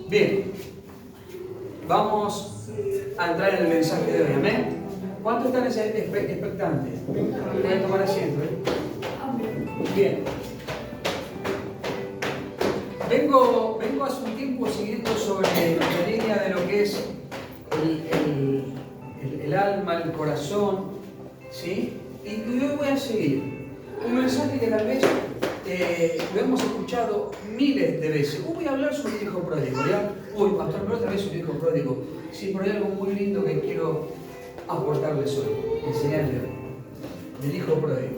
Bien, vamos a entrar en el mensaje de hoy, amén. ¿Cuántos están expectantes? Pueden tomar asiento, Bien. Vengo hace un tiempo siguiendo sobre la línea de lo que es el alma, el corazón, ¿sí? Y hoy voy a seguir un mensaje que tal vez lo hemos escuchado miles de veces. Hoy voy a hablar sobre el hijo pródigo, ¿ya? Uy, pastor, pero otra vez sobre el hijo pródigo. Sí, pero hay algo muy lindo que quiero aportarles hoy, enseñarles hoy, del hijo pródigo.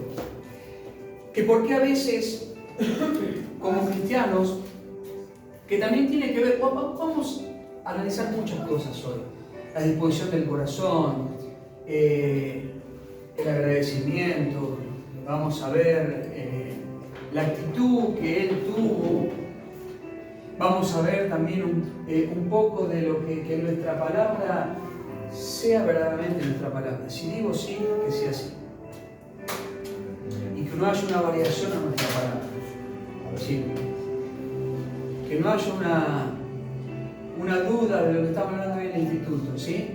Que porque a veces, como cristianos, que también tiene que ver, vamos a analizar muchas cosas hoy. La disposición del corazón, el agradecimiento, vamos a ver la actitud que él tuvo, vamos a ver también un poco de lo que nuestra palabra sea verdaderamente nuestra palabra. Si digo sí, que sea así. Y que no haya una variación a nuestra palabra. Sí. Que no haya una duda de lo que estamos hablando en el instituto, ¿sí?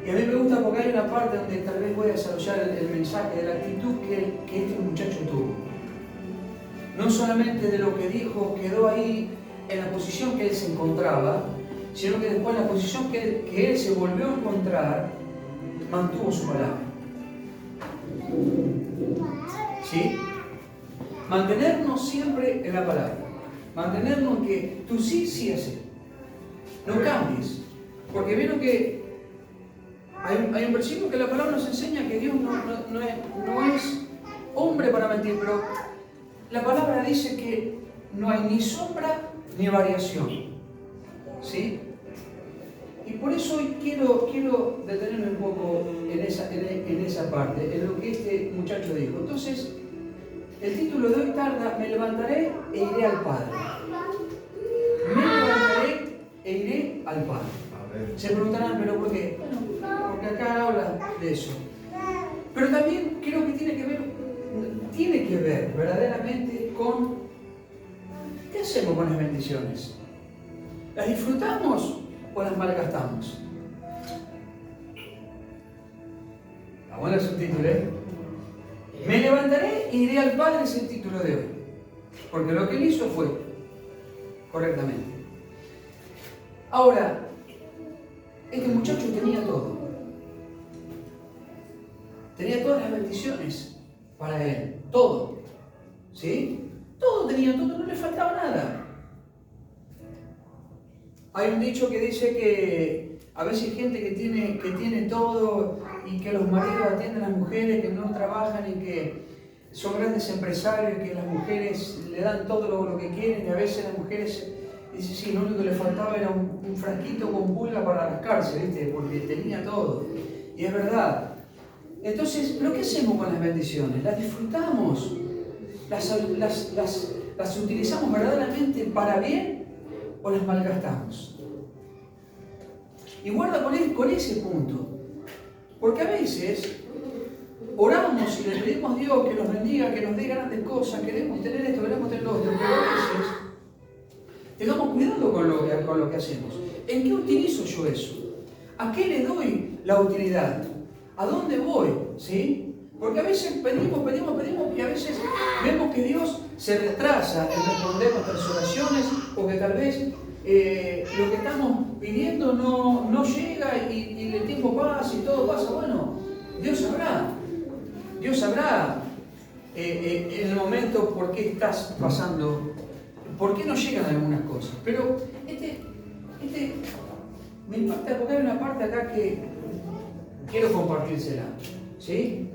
Y a mí me gusta porque hay una parte donde tal vez voy a desarrollar el mensaje de la actitud que este muchacho tuvo. No solamente de lo que dijo quedó ahí en la posición que él se encontraba, sino que después en la posición que él se volvió a encontrar, mantuvo su palabra. ¿Sí? Mantenernos siempre en la palabra. Mantenernos en que tú sí, sí así. No cambies. Porque vieron que hay un versículo que la palabra nos enseña que Dios no es hombre para mentir, pero la palabra dice que no hay ni sombra ni variación. ¿Sí? Y por eso hoy quiero detenerme un poco en esa parte, en lo que este muchacho dijo. Entonces, el título de hoy tarda: me levantaré e iré al Padre. Me levantaré e iré al Padre. Se preguntarán, ¿pero por qué? Bueno, porque acá habla de eso. Pero también creo que tiene que ver verdaderamente con ¿qué hacemos con las bendiciones? ¿Las disfrutamos o las malgastamos? Está bueno es un título, Me levantaré e iré al Padre es el título de hoy. Porque lo que él hizo fue correctamente. Ahora, este muchacho tenía todo. Tenía todas las bendiciones para él. Todo. ¿Sí? Todo tenía, todo, no le faltaba nada. Hay un dicho que dice que a veces hay gente que tiene todo y que los maridos atienden a las mujeres que no trabajan y que son grandes empresarios y que las mujeres le dan todo lo que quieren y a veces las mujeres dicen, sí, lo único que le faltaba era un frasquito con pulga para rascarse, ¿viste? Porque tenía todo. Y es verdad. Entonces, ¿pero qué hacemos con las bendiciones? ¿Las disfrutamos? ¿Las utilizamos verdaderamente para bien o las malgastamos? Y guarda con ese punto. Porque a veces oramos y le pedimos a Dios que nos bendiga, que nos dé grandes cosas, queremos tener esto, queremos tener lo otro, pero a veces tengamos cuidado con lo que hacemos. ¿En qué utilizo yo eso? ¿A qué le doy la utilidad? ¿A dónde voy? ¿Sí? Porque a veces pedimos y a veces vemos que Dios se retrasa en responder nuestras oraciones o que tal vez lo que estamos pidiendo no llega y el tiempo pasa y todo pasa. Bueno, Dios sabrá en el momento por qué estás pasando, por qué no llegan algunas cosas. Pero me impacta porque hay una parte acá que quiero compartírsela. ¿Sí?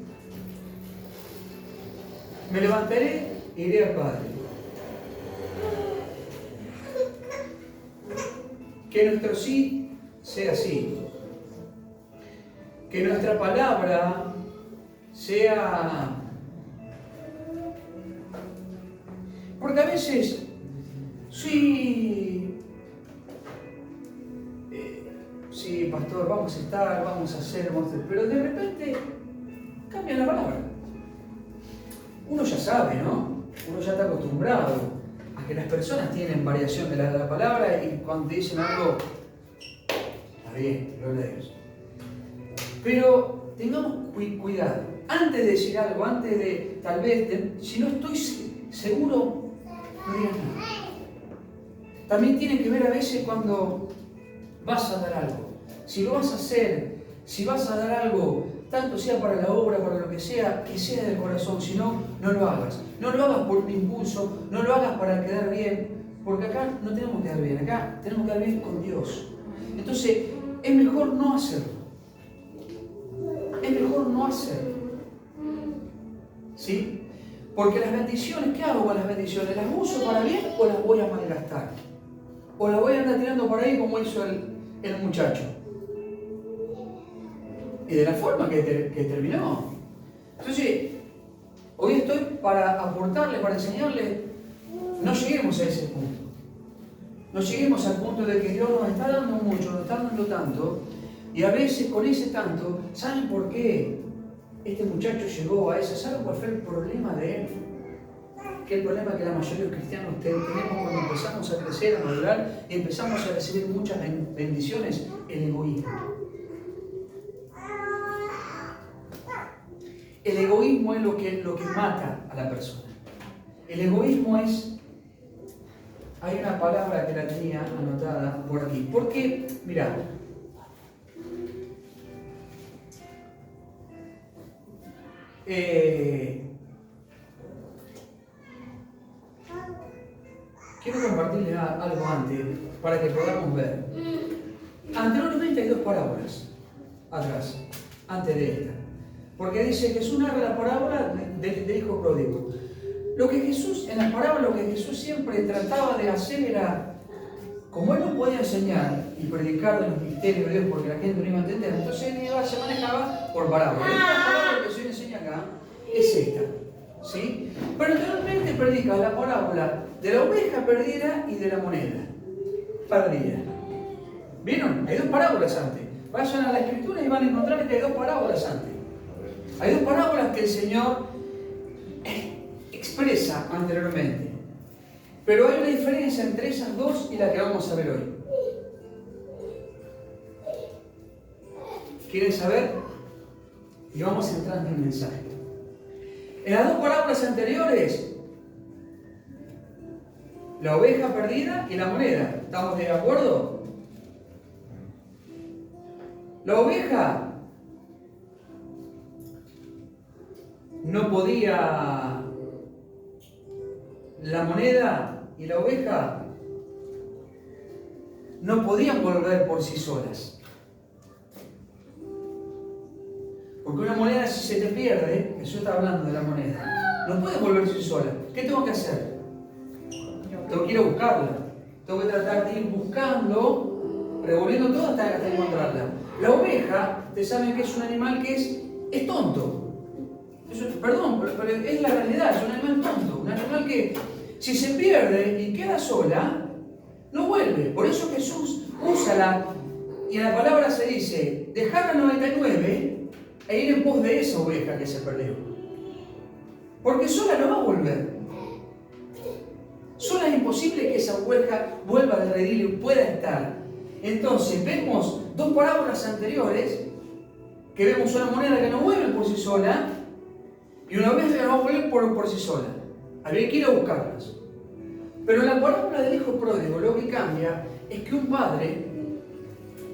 Me levantaré e iré al Padre. Que nuestro sí sea sí. Que nuestra palabra sea... Porque a veces, sí, pastor, vamos a estar, vamos a hacer, pero de repente cambia la palabra. Uno ya sabe, ¿no? Uno ya está acostumbrado a que las personas tienen variación de la palabra y cuando te dicen algo, está bien, gloria a Dios. Pero tengamos cuidado. Antes de decir algo, antes de, tal vez, si no estoy seguro, no digas nada. También tiene que ver a veces cuando vas a dar algo. Si lo vas a hacer, si vas a dar algo, tanto sea para la obra, para lo que sea del corazón, si no, no lo hagas. No lo hagas por un impulso, no lo hagas para quedar bien, porque acá no tenemos que quedar bien, acá tenemos que quedar bien con Dios. Entonces, es mejor no hacerlo. Es mejor no hacerlo. ¿Sí? Porque las bendiciones, ¿qué hago con las bendiciones? ¿Las uso para bien o las voy a malgastar? ¿O las voy a andar tirando por ahí como hizo el muchacho? Y de la forma que terminó. Entonces, hoy estoy para aportarle, para enseñarle. No lleguemos a ese punto. No lleguemos al punto de que Dios nos está dando mucho, nos está dando tanto. Y a veces con ese tanto, ¿saben por qué este muchacho llegó a eso? ¿Saben cuál fue el problema de él? Que el problema que la mayoría de los cristianos tenemos cuando empezamos a crecer, a madurar y empezamos a recibir muchas bendiciones, el egoísmo. El egoísmo es lo que mata a la persona. El egoísmo es... Hay una palabra que la tenía anotada por aquí. Porque, mirá, quiero compartirles algo antes para que podamos ver. Anteriormente hay dos parábolas atrás, antes de esta. Porque dice, Jesús narra la parábola del hijo pródigo. En las parábolas, lo que Jesús siempre trataba de hacer era, como él no podía enseñar y predicar de los misterios de Dios porque la gente no iba a entender, entonces él se manejaba por parábolas. La parábola que se enseña acá es esta, ¿sí? Pero anteriormente predica la parábola de la oveja perdida y de la moneda perdida. ¿Vieron? Hay dos parábolas antes. Vayan a la Escritura y van a encontrar que hay dos parábolas antes. Hay dos parábolas que el Señor expresa anteriormente. Pero hay una diferencia entre esas dos y la que vamos a ver hoy. ¿Quieren saber? Y vamos entrando en el mensaje. En las dos parábolas anteriores, la oveja perdida y la moneda. ¿Estamos de acuerdo? La oveja no podía, la moneda y la oveja no podían volver por sí solas. Porque una moneda, si se te pierde, Jesús está hablando de la moneda, no puede volverse sola. ¿Qué tengo que hacer? Tengo que ir a buscarla. Tengo que tratar de ir buscando, revolviendo todo hasta encontrarla. La oveja, ustedes saben que es un animal que es tonto. Perdón, pero es la realidad, es un animal tonto. Un animal que, si se pierde y queda sola, no vuelve. Por eso Jesús usa y en la palabra se dice, dejar la 99 e ir en pos de esa oveja que se perdió. Porque sola no va a volver. Sola es imposible que esa oveja vuelva del redil y pueda estar. Entonces vemos dos parábolas anteriores, que vemos una moneda que no vuelve por sí sola y una oveja que no va a volver por sí sola. Habría que ir a buscarlas. Pero en la parábola del hijo pródigo lo que cambia es que un padre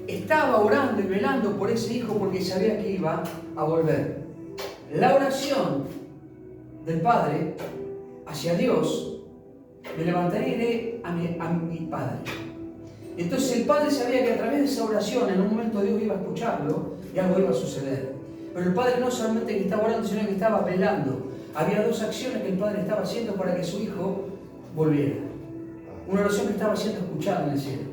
estaba orando y velando por ese hijo porque sabía que iba a volver. La oración del padre hacia Dios: me levantaré y iré a mi padre. Entonces el padre sabía que a través de esa oración en un momento Dios iba a escucharlo y algo iba a suceder. Pero el padre no solamente que estaba orando, sino que estaba velando. Había dos acciones que el padre estaba haciendo para que su hijo volviera. Una oración que estaba siendo escuchada en el cielo.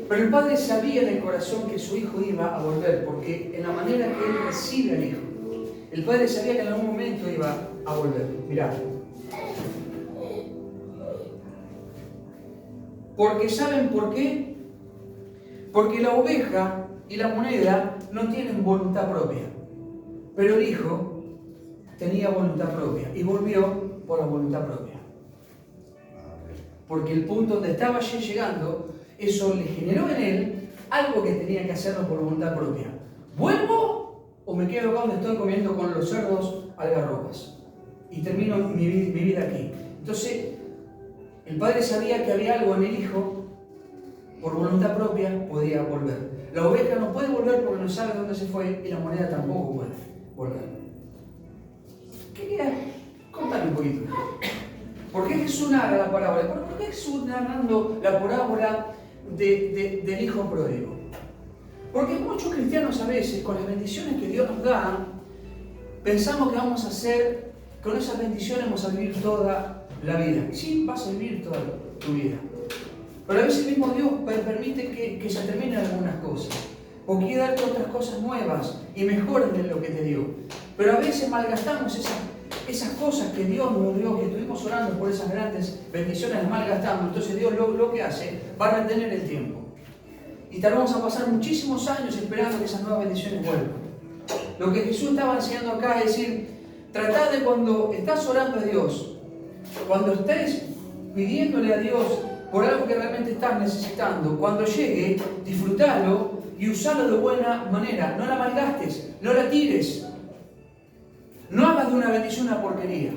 Pero el padre sabía en el corazón que su hijo iba a volver, porque en la manera que él recibe al hijo, el padre sabía que en algún momento iba a volver. Mirá. Porque ¿saben por qué? Porque la oveja y la moneda no tienen voluntad propia, pero el hijo tenía voluntad propia y volvió por la voluntad propia. Porque el punto donde estaba llegando, eso le generó en él algo que tenía que hacerlo por voluntad propia. ¿Vuelvo o me quedo acá donde estoy comiendo con los cerdos algarrobas? Y termino mi vida aquí. Entonces, el padre sabía que había algo en el hijo, por voluntad propia podía volver. La oveja no puede volver porque no sabe dónde se fue y la moneda tampoco puede volver. ¿Qué queda? Contame un poquito. ¿Por qué Jesús narra la parábola? ¿Por qué Jesús narrando la parábola del hijo pródigo? Porque muchos cristianos a veces, con las bendiciones que Dios nos da, pensamos que vamos a hacer, con esas bendiciones vamos a vivir toda la vida. Sí, vas a vivir toda tu vida. Pero a veces mismo Dios permite que se terminen algunas cosas. O quiere darte otras cosas nuevas y mejores de lo que te dio. Pero a veces malgastamos esas cosas que Dios nos dio, que estuvimos orando por esas grandes bendiciones, las malgastamos. Entonces Dios lo que hace va a retener el tiempo. Y tardamos a pasar muchísimos años esperando que esas nuevas bendiciones vuelvan. Lo que Jesús estaba enseñando acá es decir, tratad de cuando estás orando a Dios, cuando estés pidiéndole a Dios por algo que realmente estás necesitando, cuando llegue, disfrutalo y usalo de buena manera. No la malgastes, no la tires. No hagas de una bendición una porquería.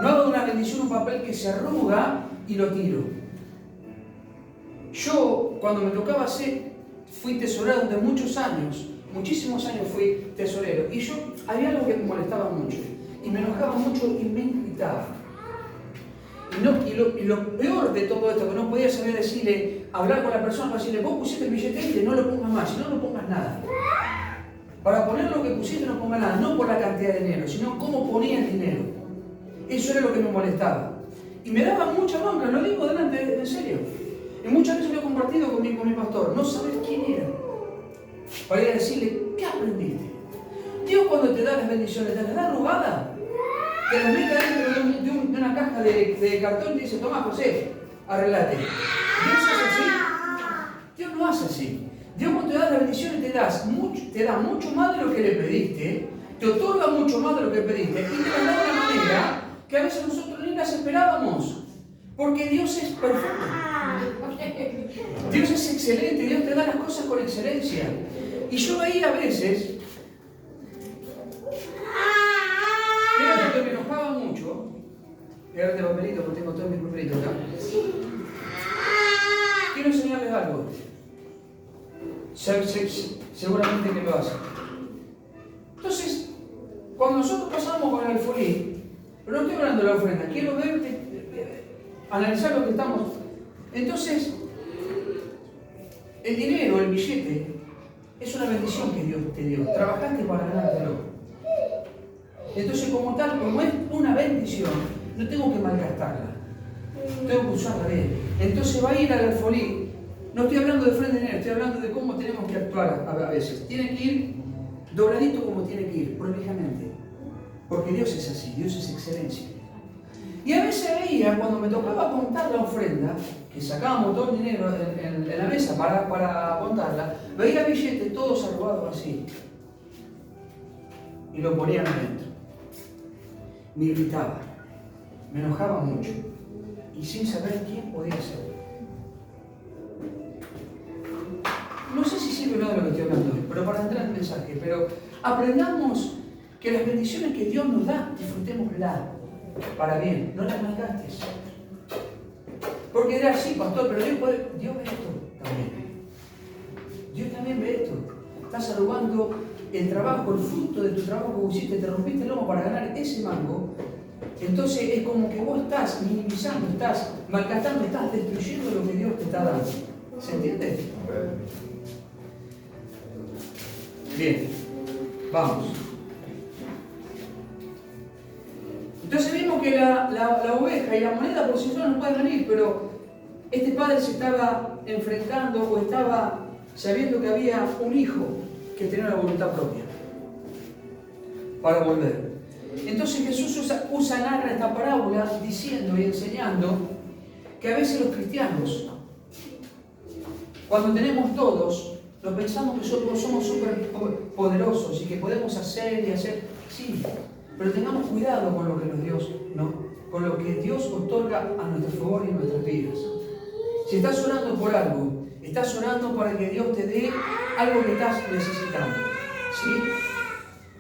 No hagas de una bendición un papel que se arruga y lo tiro. Yo, cuando me tocaba fui tesorero durante muchísimos años fui tesorero. Y había algo que me molestaba mucho. Y me enojaba mucho y me irritaba. Y lo peor de todo esto, que no podía saber decirle, hablar con la persona, para decirle, vos pusiste el billete y no lo pongas más, si no pongas nada. Para poner lo que pusiste no pongas nada, no por la cantidad de dinero, sino cómo ponía el dinero. Eso era lo que me molestaba. Y me daba mucha bronca, lo digo delante, en serio. Y muchas veces lo he compartido con mi pastor, no sabes quién era. Para ir a decirle, ¿qué aprendiste? Dios cuando te da las bendiciones, ¿te las da arrugada? Te las mete dentro de una caja de cartón y dice, toma José, arreglate. Dios es así. Dios no hace así. Dios cuando te da las bendiciones te da mucho más de lo que le pediste, te otorga mucho más de lo que pediste y te las da de una manera que a veces nosotros ni las esperábamos. Porque Dios es perfecto. Dios es excelente, Dios te da las cosas con excelencia. Y yo veía a veces, mira que me enojaba mucho, y ahora te papelito porque tengo todos mis papelitos acá. Quiero enseñarles algo. Seguramente que lo hacen. Entonces, cuando nosotros pasamos con el alfolí, pero no estoy hablando de la ofrenda, quiero analizar lo que estamos. Entonces, el dinero, el billete, es una bendición que Dios te dio. Trabajaste para ganártelo. Entonces, como tal, como es una bendición, no tengo que malgastarla. Tengo que usarla bien. Entonces va a ir al alfolí. No estoy hablando de ofrenda de dinero, estoy hablando de cómo tenemos que actuar a veces. Tiene que ir dobladito como tiene que ir, prolijamente. Porque Dios es así, Dios es excelencia. Y a veces veía, cuando me tocaba contar la ofrenda, que sacábamos todo el dinero en la mesa para contarla, veía billetes todos arrugados así. Y lo ponían adentro. Me irritaba, me enojaba mucho. Y sin saber quién podía ser. No sé si sirve nada de lo que estoy hablando hoy, pero para entrar en el mensaje, pero aprendamos que las bendiciones que Dios nos da, disfrutémoslas para bien, no las malgastes. Porque dirás, sí, pastor, pero Dios ve esto también. Dios también ve esto. Estás arrugando el trabajo, el fruto de tu trabajo que hiciste, te rompiste el lomo para ganar ese mango. Entonces es como que vos estás minimizando, estás malgastando, estás destruyendo lo que Dios te está dando. ¿Se entiende? Bien, vamos. Entonces vimos que la oveja y la moneda por sí solas no pueden venir, pero este padre se estaba enfrentando o estaba sabiendo que había un hijo que tenía la voluntad propia para volver. Entonces Jesús narra esta parábola diciendo y enseñando que a veces los cristianos, cuando tenemos todos, nos pensamos que somos súper poderosos y que podemos hacer y hacer. Sí, pero tengamos cuidado con lo que con lo que Dios otorga a nuestro favor y en nuestras vidas. Si estás orando por algo, estás orando para que Dios te dé algo que estás necesitando. ¿Sí?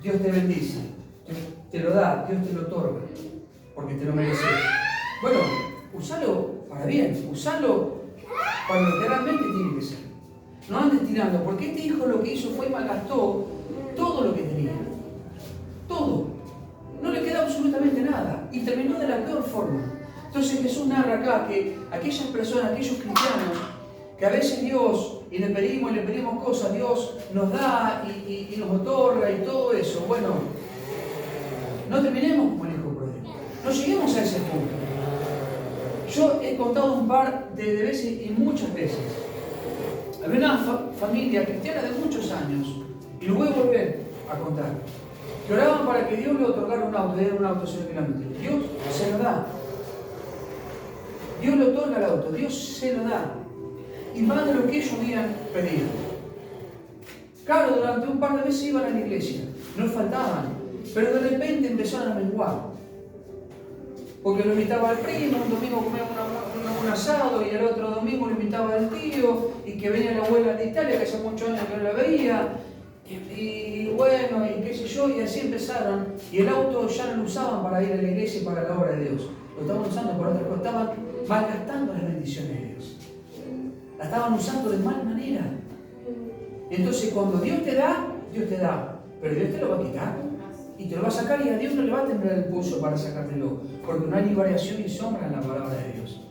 Dios te bendice, te lo da, Dios te lo otorga, porque te lo mereces. Bueno, usalo para bien, usalo para lo que realmente tiene que ser. No andes tirando, porque este hijo lo que hizo fue malgastó todo lo que tenía. Todo. No le quedó absolutamente nada. Y terminó de la peor forma. Entonces Jesús narra acá que aquellas personas, aquellos cristianos, que a veces Dios, y le pedimos cosas, Dios nos da y nos otorga y todo eso. Bueno, no terminemos como el hijo pródigo. No lleguemos a ese punto. Yo he contado un par de veces y muchas veces. Había una familia cristiana de muchos años, y lo voy a volver a contar, que oraban para que Dios le otorgara un auto, le diera un auto de 0 kilómetros. Dios se lo da. Dios le otorga el auto, Dios se lo da. Y más de lo que ellos habían pedido. Claro, durante un par de meses iban a la iglesia, no faltaban, pero de repente empezaron a menguar. Porque lo invitaba al primo, un domingo comía un asado y el otro domingo lo invitaba al tío, y que venía la abuela de Italia, que hace muchos años que no la veía, y bueno, y qué sé yo, y así empezaron, y el auto ya no lo usaban para ir a la iglesia y para la obra de Dios, lo estaban usando para otras cosas, estaban malgastando las bendiciones de Dios, la estaban usando de mal manera. Entonces cuando Dios te da, pero Dios te lo va a quitar. Y te lo va a sacar, y a Dios no le va a temblar el pulso para sacártelo, porque no hay ni variación ni sombra en la palabra de Dios.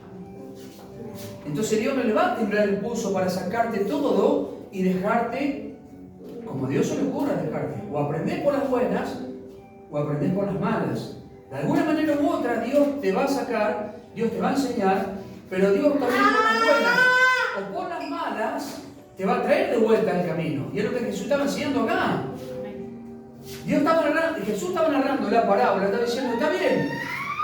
Entonces Dios no le va a temblar el pulso para sacarte todo y dejarte como Dios se le ocurra dejarte. O aprender por las buenas o aprender por las malas. De alguna manera u otra Dios te va a sacar, Dios te va a enseñar, pero Dios también por las buenas o por las malas te va a traer de vuelta al camino. Y es lo que Jesús estaba enseñando acá. Jesús estaba narrando la parábola, estaba diciendo, está bien,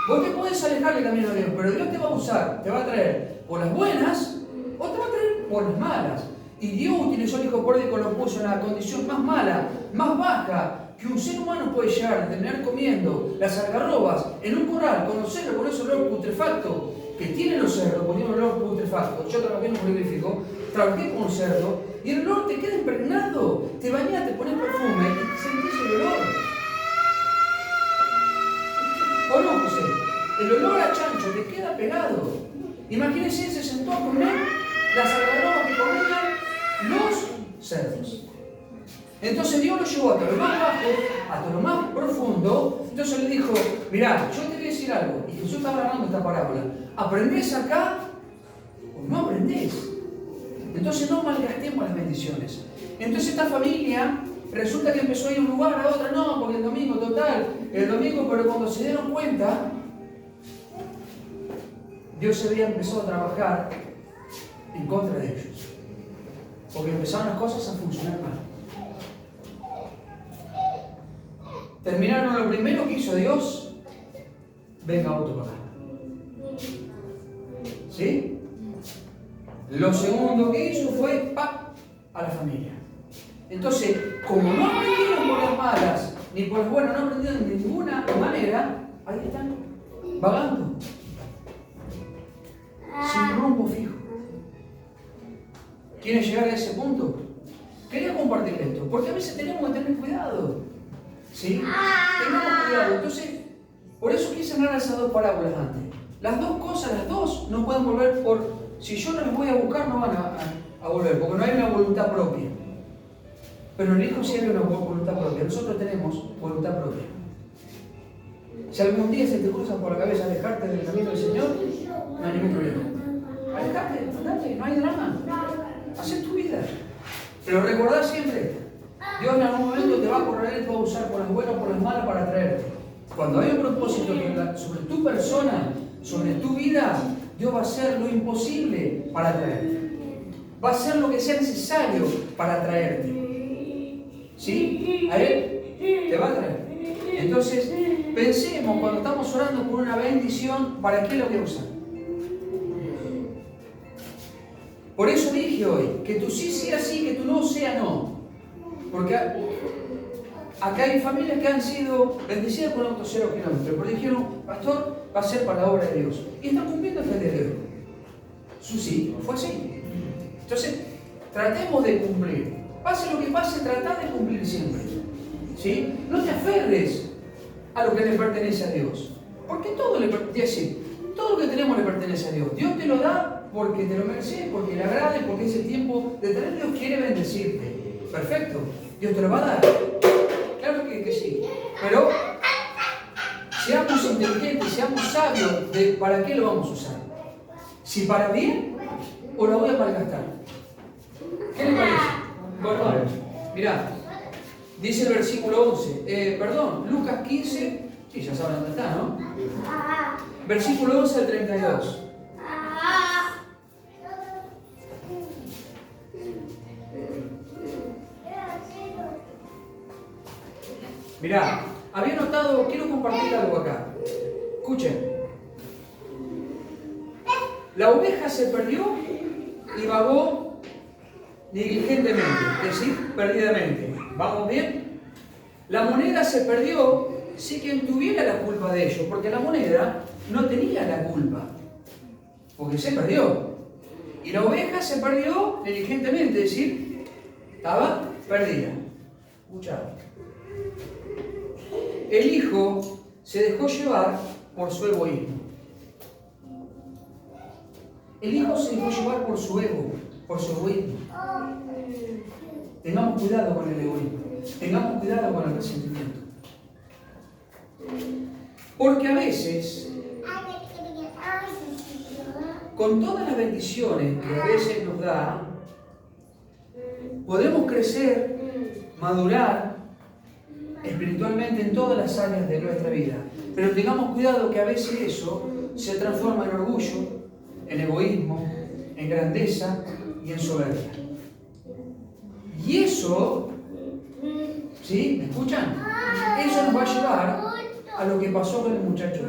vos te podés alejar del camino de Dios, pero Dios te va a usar, te va a traer por las buenas o te va a traer por las malas. Y Dios utilizó al hijo pródigo, lo puso en la condición más mala, más baja, que un ser humano puede llegar a terminar comiendo las algarrobas en un corral, con los cerdos, con ese olor putrefacto que tienen los cerdos, porque tienen un olor putrefacto. Yo trabajé en un frigorífico, trabajé con un cerdo, y el olor te queda impregnado. Te bañas, te pones perfume y sentís el olor. ¿O no, José? El olor a chancho te queda pegado. Imagínense, se sentó a comer las algarrobas que comían los cerdos. Entonces Dios lo llevó hasta lo más bajo, hasta lo más profundo. Entonces le dijo, mirá, yo te voy a decir algo. Y Jesús estaba hablando esta parábola. ¿Aprendés acá o no aprendés? Entonces no malgastemos las bendiciones. Entonces esta familia resulta que empezó a ir de un lugar a otro, no, porque el domingo, pero cuando se dieron cuenta, Dios se había empezado a trabajar en contra de ellos. Porque empezaron las cosas a funcionar mal. Terminaron lo primero que hizo Dios, venga otro para acá. ¿Sí? Lo segundo que hizo fue a la familia. Entonces, como no aprendieron por las malas ni por las buenas, no aprendieron de ninguna manera, ahí están, vagando, sin rumbo fijo. ¿Quieren llegar a ese punto? Quería compartir esto, porque a veces tenemos que tener cuidado. ¿Sí? Tengamos cuidado. Entonces, por eso quise narrar esas dos parábolas antes. Las dos cosas, las dos no pueden volver por... Si yo no les voy a buscar, no van a volver, porque no hay una voluntad propia. Pero en el Hijo sí hay una voluntad propia. Nosotros tenemos voluntad propia. Si algún día se te cruza por la cabeza alejarte del camino del Señor, no hay ningún problema. Alejate, andate, no hay drama. Haz tu vida. Pero recordá siempre, Dios en algún momento te va a correr y te va a usar por las buenas o por las malas para traerte. Cuando hay un propósito sobre tu persona, sobre tu vida, Dios va a hacer lo imposible para traerte. Va a hacer lo que sea necesario para traerte. ¿Sí? A Él te va a traer. Entonces, pensemos cuando estamos orando por una bendición, ¿para qué lo que usar? Por eso dije hoy, que tu sí sea sí, que tu no sea no. Porque Acá hay familias que han sido bendecidas con auto 0 kilómetros, pero dijeron, pastor, va a ser para la obra de Dios. Y están cumpliendo hasta el día de hoy. Su sí, fue así. Entonces, tratemos de cumplir. Pase lo que pase, trata de cumplir siempre. ¿Sí? No te aferres a lo que le pertenece a Dios. Porque todo le pertenece. Todo lo que tenemos le pertenece a Dios. Dios te lo da porque te lo mereces, porque le agrade, porque es el tiempo de tener. Dios quiere bendecirte. Perfecto. Dios te lo va a dar. Claro que sí. Pero seamos inteligentes, seamos sabios de para qué lo vamos a usar. Si para bien o lo voy a malgastar. ¿Qué le parece? Bueno, mirá, dice el versículo 11, Lucas 15, sí, ya saben dónde está, ¿no? Versículo 11 al 32. Mirá, había notado, quiero compartir algo acá. Escuchen. La oveja se perdió y vagó negligentemente, es decir, perdidamente. ¿Vamos bien? La moneda se perdió sin quien tuviera la culpa de ello, porque la moneda no tenía la culpa, porque se perdió. Y la oveja se perdió negligentemente, es decir, estaba perdida. Escuchad. El hijo se dejó llevar por su egoísmo. El hijo se dejó llevar por su ego, por su egoísmo. Tengamos cuidado con el egoísmo. Tengamos cuidado con el resentimiento. Porque a veces, con todas las bendiciones que a veces nos da, podemos crecer, madurar espiritualmente en todas las áreas de nuestra vida. Pero tengamos cuidado que a veces eso se transforma en orgullo, en egoísmo, en grandeza y en soberbia. Y eso, ¿sí? ¿Me escuchan? Eso nos va a llevar a lo que pasó con el muchacho.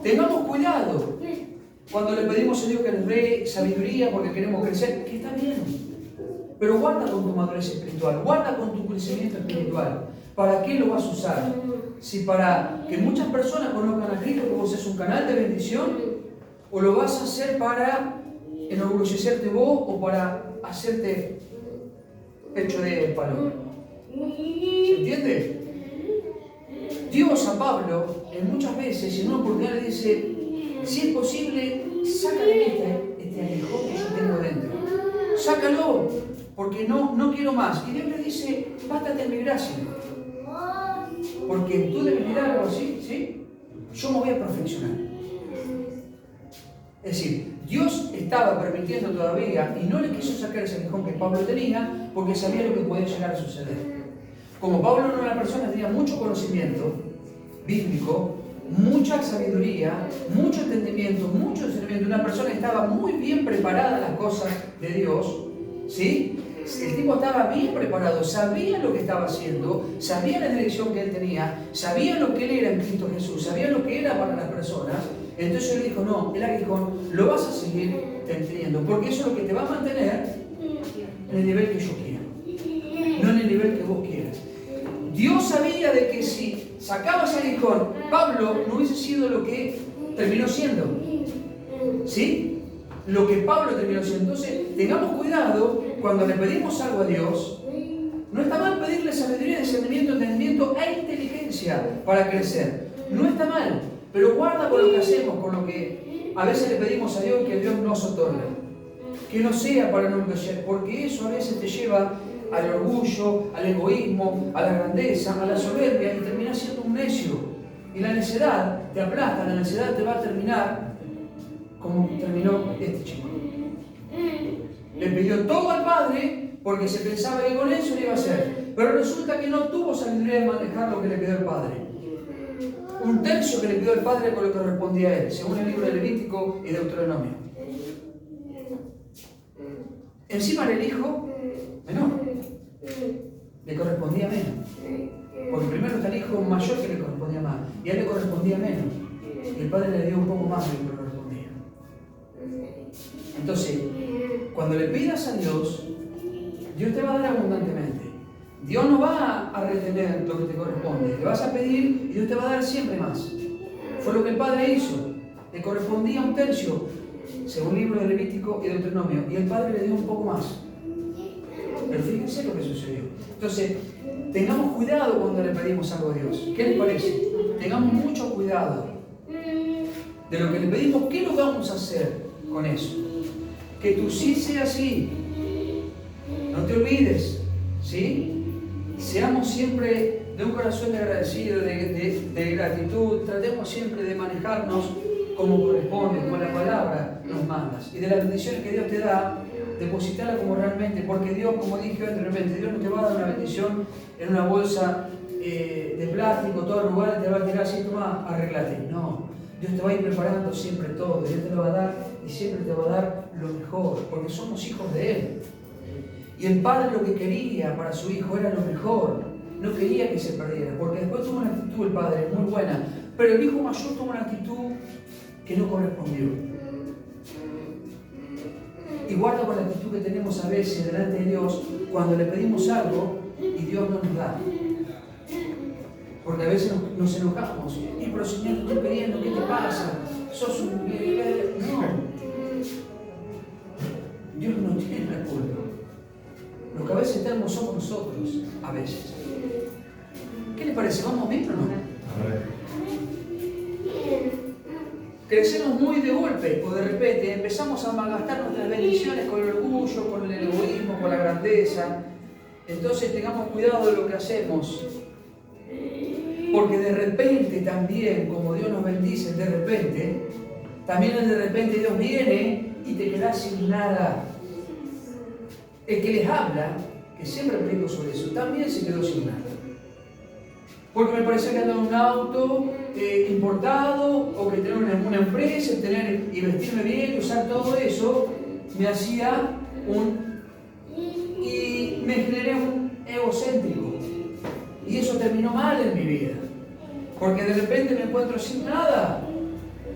Tengamos cuidado cuando le pedimos a Dios que nos dé sabiduría porque queremos crecer, que está bien. Pero guarda con tu madurez espiritual, guarda con tu crecimiento espiritual. ¿Para qué lo vas a usar? Si para que muchas personas conozcan a Cristo, que vos ses un canal de bendición, o lo vas a hacer para enorgullecerte vos o para hacerte pecho de paloma. ¿Se entiende? Dios a Pablo, en muchas veces, en una oportunidad le dice, si es posible, sácale este aguijón que yo tengo dentro. Sácalo, porque no quiero más. Y Dios le dice, bástate en mi gracia. Porque en tu debilidad, algo así, ¿sí? Yo me voy a perfeccionar. Es decir, Dios estaba permitiendo todavía y no le quiso sacar ese aguijón que Pablo tenía porque sabía lo que podía llegar a suceder. Como Pablo no era una persona que tenía mucho conocimiento bíblico, mucha sabiduría, mucho entendimiento, mucho discernimiento, una persona que estaba muy bien preparada a las cosas de Dios, ¿sí? El tipo estaba bien preparado, sabía lo que estaba haciendo, sabía la dirección que él tenía, sabía lo que él era en Cristo Jesús, sabía lo que era para las personas. Entonces él dijo, no, el aguijón lo vas a seguir teniendo, porque eso es lo que te va a mantener en el nivel que yo quiera, no en el nivel que vos quieras. Dios sabía de que si sacabas el aguijón, Pablo no hubiese sido lo que terminó siendo. ¿Sí? Lo que Pablo terminó siendo. Entonces, tengamos cuidado cuando le pedimos algo a Dios. No está mal pedirle sabiduría, discernimiento, entendimiento e inteligencia para crecer. No está mal, pero guarda con lo que hacemos, con lo que a veces le pedimos a Dios que Dios nos otorga. Que no sea para enorgullecer, porque eso a veces te lleva al orgullo, al egoísmo, a la grandeza, a la soberbia y terminas siendo un necio. Y la necedad te aplasta, la necedad te va a terminar como terminó este chico. Le pidió todo al padre porque se pensaba que con eso le iba a hacer. Pero resulta que no tuvo sabiduría de manejar lo que le pidió el padre. Un tercio que le pidió el padre con lo que respondía a él, según el libro de Levítico y Deuteronomio. Encima era el hijo menor, le correspondía menos. Porque primero está el hijo mayor que le correspondía más, y a él le correspondía menos. Y el padre le dio un poco más de lo que le correspondía. Entonces, cuando le pidas a Dios, Dios te va a dar abundantemente. Dios no va a retener lo que te corresponde. Le vas a pedir y Dios te va a dar siempre más. Fue lo que el Padre hizo. Le correspondía un tercio, según el libro de Levítico y Deuteronomio. Y el Padre le dio un poco más. Pero fíjense lo que sucedió. Entonces, tengamos cuidado cuando le pedimos algo a Dios. ¿Qué les parece? Tengamos mucho cuidado de lo que le pedimos. ¿Qué lo vamos a hacer con eso? Que tu sí sea sí. No te olvides, ¿sí? Seamos siempre de un corazón agradecido, de gratitud. Tratemos siempre de manejarnos como corresponde, como la palabra nos manda. Y de las bendiciones que Dios te da, depositarla como realmente, porque Dios, como dije anteriormente, Dios no te va a dar una bendición en una bolsa de plástico, todo arrugado, y te va a tirar así, toma, arreglate. No, Dios te va a ir preparando siempre todo, Dios te lo va a dar y siempre te va a dar lo mejor, porque somos hijos de Él. Y el Padre lo que quería para su Hijo era lo mejor, no quería que se perdiera, porque después tuvo una actitud el Padre muy buena, pero el Hijo mayor tuvo una actitud que no correspondió. Y guarda con la actitud que tenemos a veces delante de Dios cuando le pedimos algo y Dios no nos da. Porque a veces nos enojamos. Y pero Señor, te estoy pidiendo, ¿qué te pasa? Sos un... No. Dios no tiene la culpa. Los que a veces tenemos somos nosotros, a veces. ¿Qué les parece? ¿Vamos bien o no? A ver. Crecemos muy de golpe o de repente, empezamos a malgastar nuestras bendiciones con el orgullo, con el egoísmo, con la grandeza. Entonces tengamos cuidado de lo que hacemos. Porque de repente también, como Dios nos bendice, de repente, también de repente Dios viene y te quedas sin nada. El que les habla, que siempre predico sobre eso, también se quedó sin nada. Porque me parecía que andar en un auto importado, o que tener una empresa, y vestirme bien, y usar todo eso, me hacía y me generé un egocéntrico. Y eso terminó mal en mi vida. Porque de repente me encuentro sin nada,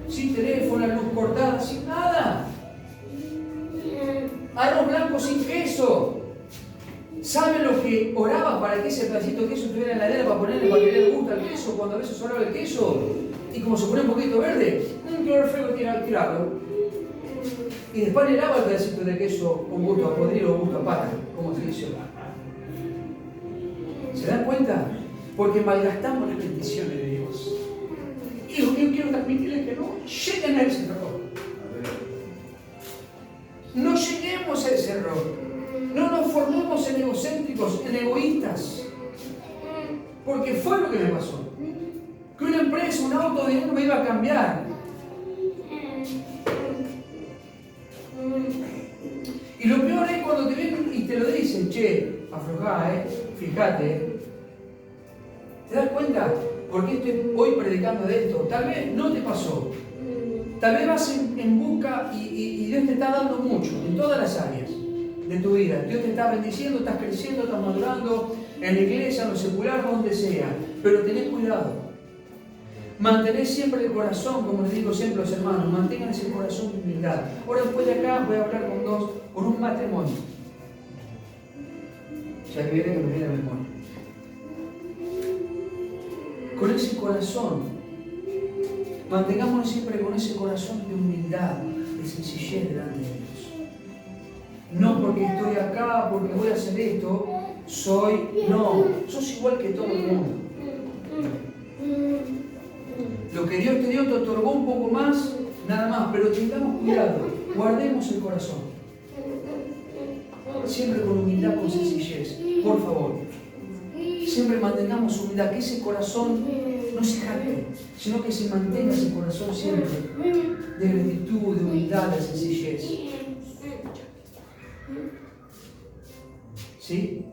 sin teléfono, la luz cortada, sin nada. Arroz blanco sin queso. ¿Saben lo que oraba para que ese pedacito de queso estuviera en la heladera para ponerle para que le guste al queso cuando a veces oraba el queso? Y como se pone un poquito verde, quiero feo tirarlo. Y después le daba el pedacito de queso con gusto a podrido o gusto a pata, como se dice. ¿Se dan cuenta? Porque malgastamos las bendiciones de Dios. Y lo que yo quiero transmitirles es que no lleguen a ese error. No lleguemos a ese error. No nos formemos en egocéntricos, en egoístas. Porque fue lo que me pasó. Que una empresa, un auto de uno me iba a cambiar. Y lo peor es cuando te ven y te lo dicen, che, aflojá, fíjate. ¿Te das cuenta? Porque estoy hoy predicando de esto. Tal vez no te pasó. Tal vez vas en busca y Dios te está dando mucho en todas las áreas de tu vida. Dios te está bendiciendo, estás creciendo, estás madurando en la iglesia, en lo secular, donde sea. Pero tenés cuidado. Mantened siempre el corazón, como les digo siempre a los hermanos, mantengan ese corazón de humildad. Ahora después de acá voy a hablar con un matrimonio. Ya que viene que me viene a la memoria. Con ese corazón, mantengámonos siempre con ese corazón de humildad, de sencillez delante de Dios. No porque estoy acá, porque voy a hacer esto, no, sos igual que todo el mundo. Lo que Dios te dio te otorgó un poco más, nada más, pero tengamos cuidado, guardemos el corazón. Siempre con humildad, con sencillez, por favor. Siempre mantengamos humildad, que ese corazón no se jacte, sino que se mantenga ese corazón siempre de gratitud, de humildad, de sencillez. ¿Sí?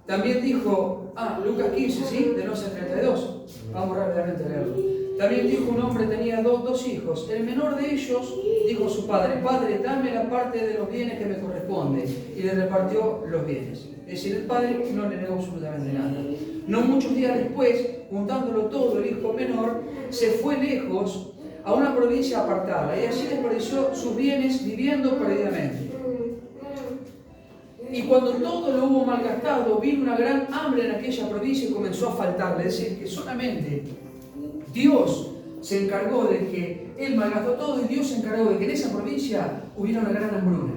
También dijo, Lucas 15, ¿sí? De 11 a 32. Vamos rápidamente a leerlo. También dijo un hombre, tenía dos hijos. El menor de ellos dijo a su padre, Padre, dame la parte de los bienes que me corresponde. Y le repartió los bienes. Es decir, el padre no le negó absolutamente nada. No muchos días después, juntándolo todo, el hijo menor se fue lejos a una provincia apartada y allí desperdició sus bienes viviendo perdidamente. Y cuando todo lo hubo malgastado, vino una gran hambre en aquella provincia y comenzó a faltarle. Es decir, que solamente Dios se encargó de que él malgastó todo y Dios se encargó de que en esa provincia hubiera una gran hambruna,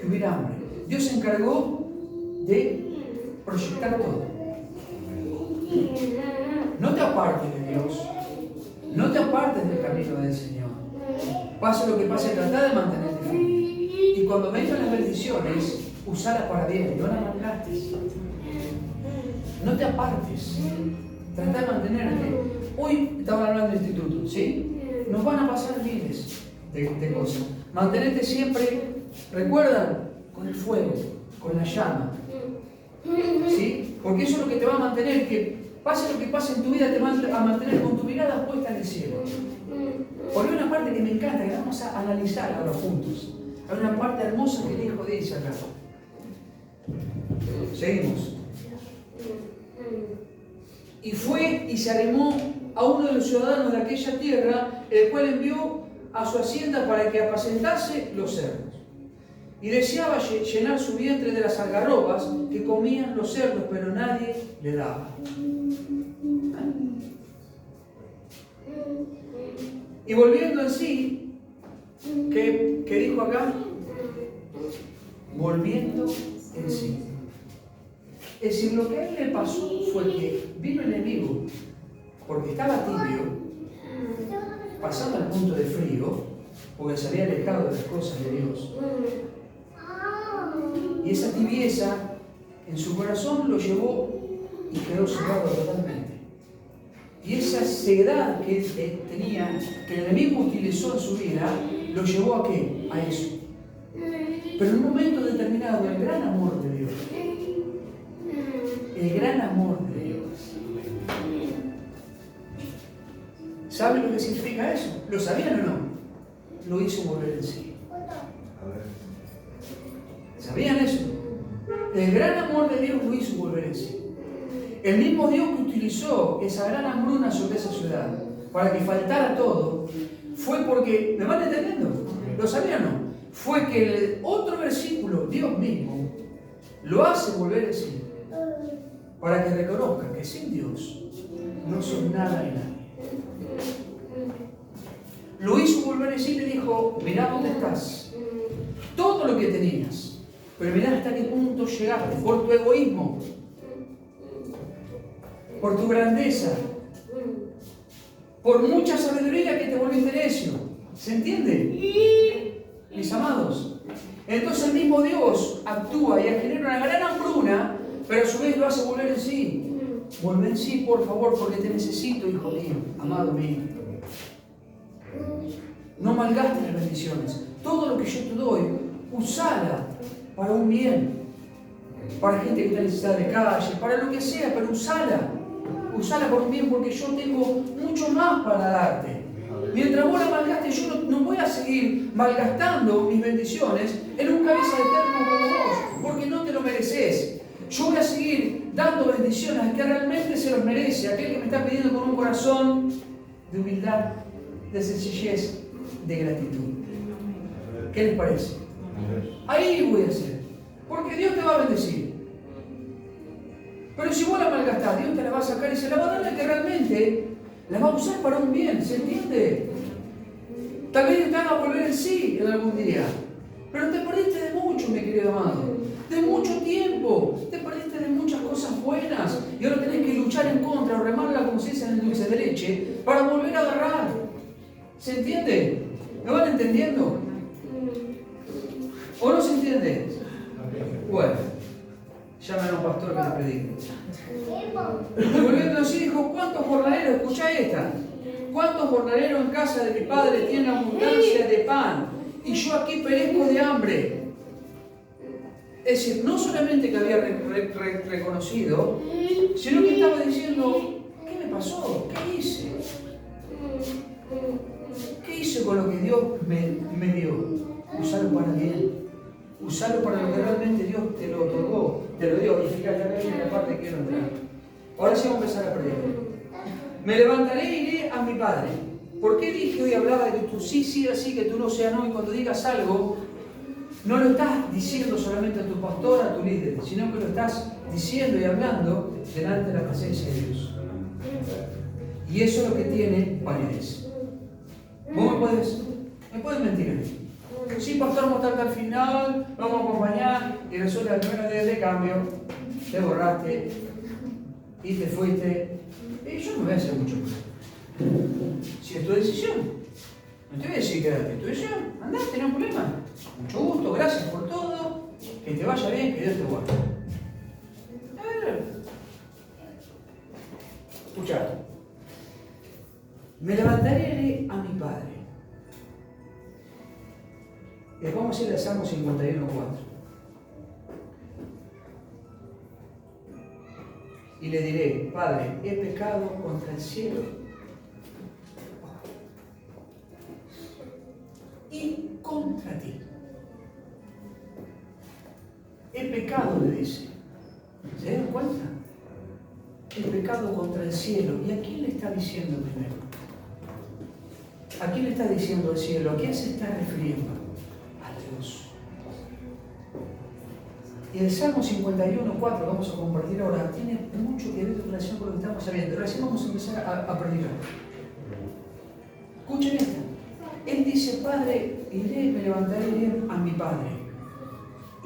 que hubiera hambre. Dios se encargó de proyectar todo. No te apartes de Dios, no te apartes del camino del Señor. Pase lo que pase, trata de mantenerte firme. Y cuando vengan las bendiciones, usala para bien, no la malgastes. No te apartes. Trata de mantenerte. Hoy estamos hablando de instituto, ¿sí? Nos van a pasar miles de cosas. Mantenerte siempre, recuerda, con el fuego, con la llama. ¿Sí? Porque eso es lo que te va a mantener, que pase lo que pase en tu vida, te va a mantener con tu mirada puesta en el cielo. Porque hay una parte que me encanta, que vamos a analizar ahora juntos. Hay una parte hermosa que el Hijo dice acá. Seguimos. Y fue y se arrimó a uno de los ciudadanos de aquella tierra, el cual envió a su hacienda para que apacentase los cerdos. Y deseaba llenar su vientre de las algarrobas que comían los cerdos, pero nadie le daba. Y volviendo en sí, ¿qué dijo acá? Volviendo en sí. Es decir, lo que a él le pasó fue que vino el enemigo, porque estaba tibio, pasando al punto de frío, porque se había alejado de las cosas de Dios. Y esa tibieza en su corazón lo llevó y quedó cerrado totalmente. Y esa ceguedad que él tenía, que el enemigo utilizó en su vida, lo llevó ¿a qué? A eso. Pero en un momento determinado, el gran amor de Dios, el gran amor de Dios, ¿saben lo que significa eso? ¿Lo sabían o no? Lo hizo volver en sí. ¿Sabían eso? El gran amor de Dios lo hizo volver en sí. El mismo Dios que utilizó esa gran hambruna sobre esa ciudad para que faltara todo, fue porque, ¿me van entendiendo? ¿Lo sabían o no? Fue que el otro versículo, Dios mismo, lo hace volver en sí, para que reconozca que sin Dios no son nada ni nadie. Lo hizo volver en sí y le dijo, mirá dónde estás, todo lo que tenías, pero mirá hasta qué punto llegaste, por tu egoísmo, por tu grandeza, por mucha sabiduría que te volviste necio. ¿Se entiende? Mis amados. Entonces el mismo Dios actúa y genera una gran hambruna, pero a su vez lo hace volver en sí. Vuelve en sí, por favor, porque te necesito, hijo mío, amado mío. No malgastes las bendiciones. Todo lo que yo te doy, usala para un bien. Para gente que está necesitada de calle, para lo que sea, pero usala. Usala por un bien, porque yo tengo mucho más para darte. Mientras vos la malgastes, yo no voy a seguir malgastando mis bendiciones en un cabeza eterno como vos, porque no te lo mereces. Yo voy a seguir dando bendiciones al que realmente se los merece, aquel que me está pidiendo con un corazón de humildad, de sencillez, de gratitud. ¿Qué les parece? Ahí voy a hacer, porque Dios te va a bendecir. Pero si vos la malgastás, Dios te la va a sacar y se la va a dar al que realmente la va a usar para un bien, ¿se entiende? Tal vez te van a volver en sí en algún día, pero te perdiste de mucho, mi querido amado, de mucho tiempo, te perdiste de muchas cosas buenas y ahora tenés que luchar en contra o remarla como se dice en el dulce de leche para volver a agarrar. ¿Se entiende? ¿Me van entendiendo? ¿O no se entiende? Bueno. Llaman a un pastor que le predique. Y volviendo así dijo, ¿cuántos jornaleros? Escuchá esta. ¿Cuántos jornaleros en casa de mi padre tienen abundancia de pan? Y yo aquí perezco de hambre. Es decir, no solamente que había reconocido, sino que estaba diciendo, ¿qué me pasó? ¿Qué hice? ¿Qué hice con lo que Dios me dio? Usarlo para bien. Usarlo para lo que realmente Dios te lo otorgó, te lo dio. Y fíjate, acá viene la parte que quiero entrar. Ahora sí vamos a empezar a predicar. Me levantaré e iré a mi padre, ¿Por qué dije hoy hablaba de que tú sí, sí, así, que tú no sea no? Y cuando digas algo, no lo estás diciendo solamente a tu pastor, a tu líder, sino que lo estás diciendo y hablando delante de la presencia de Dios. Y eso es lo que tiene validez. Vos me puedes mentir a mí. Sí, pastor, vamos a estar hasta el final, vamos a acompañar, y resulta que primero día de cambio, te borraste y te fuiste. Y yo no voy a hacer mucho más. Si es tu decisión, no te voy a decir que es tu decisión, andate, no hay problema. Mucho gusto, gracias por todo, que te vaya bien, que Dios te guarde. A ver, escuchad. Me levantaré a mi Padre. Y vamos a ir al Salmo 51:4. Y le diré, Padre, he pecado contra el cielo y contra ti. He pecado, le dice. ¿Se dan cuenta? He pecado contra el cielo. ¿Y a quién le está diciendo primero? ¿A quién le está diciendo el cielo? ¿A quién se está refiriendo? A Dios. Y el Salmo 51:4, vamos a compartir ahora, tiene mucho que ver en relación con lo que estamos sabiendo. Recién vamos a empezar a predicar. Escuchen esto. Él dice, Padre, iré, me levantaré y iré a mi Padre.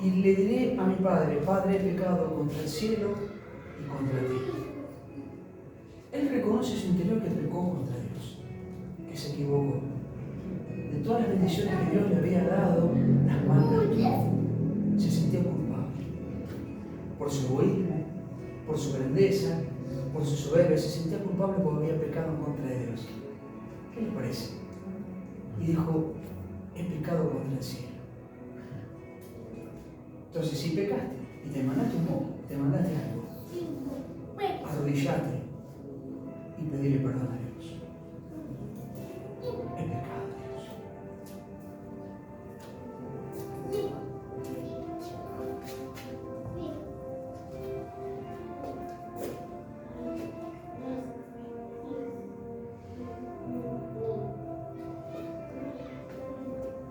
Y le diré a mi Padre, Padre, he pecado contra el cielo y contra ti. Él reconoce en su interior que pecó contra Dios, que se equivocó. De todas las bendiciones que Dios le había dado, las malgastó. Se sentía culpable. Por su egoísmo, por su grandeza, por su soberbia, se sentía culpable porque había pecado en contra de Dios. ¿Qué le parece? Y dijo, he pecado contra el cielo. Entonces, si pecaste y te mandaste un moco, te mandaste algo, arrodillate y pedirle perdón a Dios. He pecado, Dios.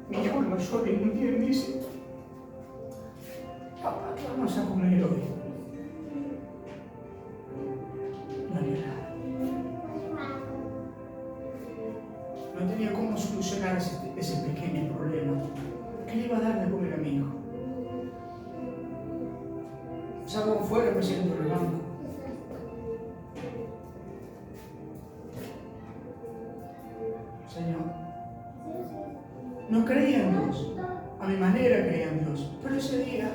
Mi hijo el mayor un día me dice, papá, ¿qué vamos a comer hoy? No había nada. No tenía cómo solucionar ese pequeño problema. ¿Qué le iba a dar de comer a mi hijo? Salgo fuera, me siento en el banco. Señor, no creía en Dios, a mi manera creía en Dios, pero ese día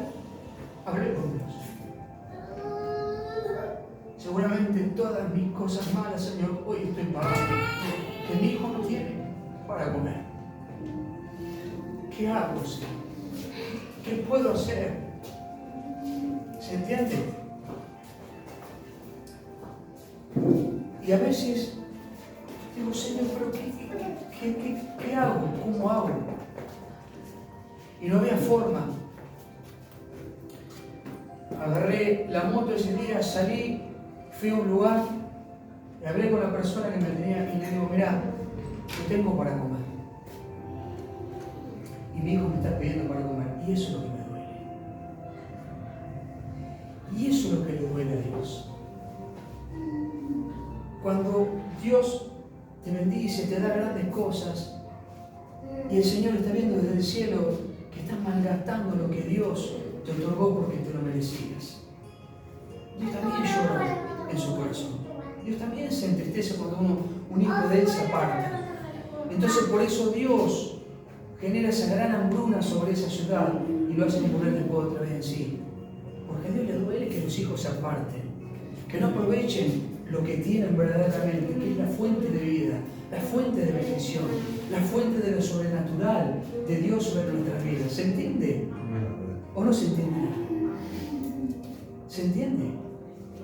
hablé con Dios. Seguramente todas mis cosas malas, Señor, hoy estoy pagando, que mi hijo no tiene para comer. ¿Qué hago, Señor? ¿Qué puedo hacer? ¿Se entiende? Y a veces digo, Señor, pero ¿qué hago? ¿Cómo hago? Y no había forma. Agarré la moto ese día, salí, fui a un lugar, y hablé con la persona que me tenía y le digo, mirá, yo tengo para comer. Y mi hijo me está pidiendo para comer. Y eso es lo que me duele. Y eso es lo que le duele a Dios. Cuando Dios te bendice, te da grandes cosas, y el Señor está viendo desde el cielo que estás malgastando lo que Dios te otorgó porque te lo merecías. Dios también llora en su corazón. Dios también se entristece cuando un hijo de Él se aparta. Entonces por eso Dios genera esa gran hambruna sobre esa ciudad y lo hace poner después otra vez en sí. Porque a Dios le duele que los hijos se aparten, que no aprovechen lo que tienen verdaderamente, que es la fuente de vida, la fuente de bendición, la fuente de lo sobrenatural de Dios sobre nuestras vidas. ¿Se entiende? ¿O no se entiende? ¿Se entiende?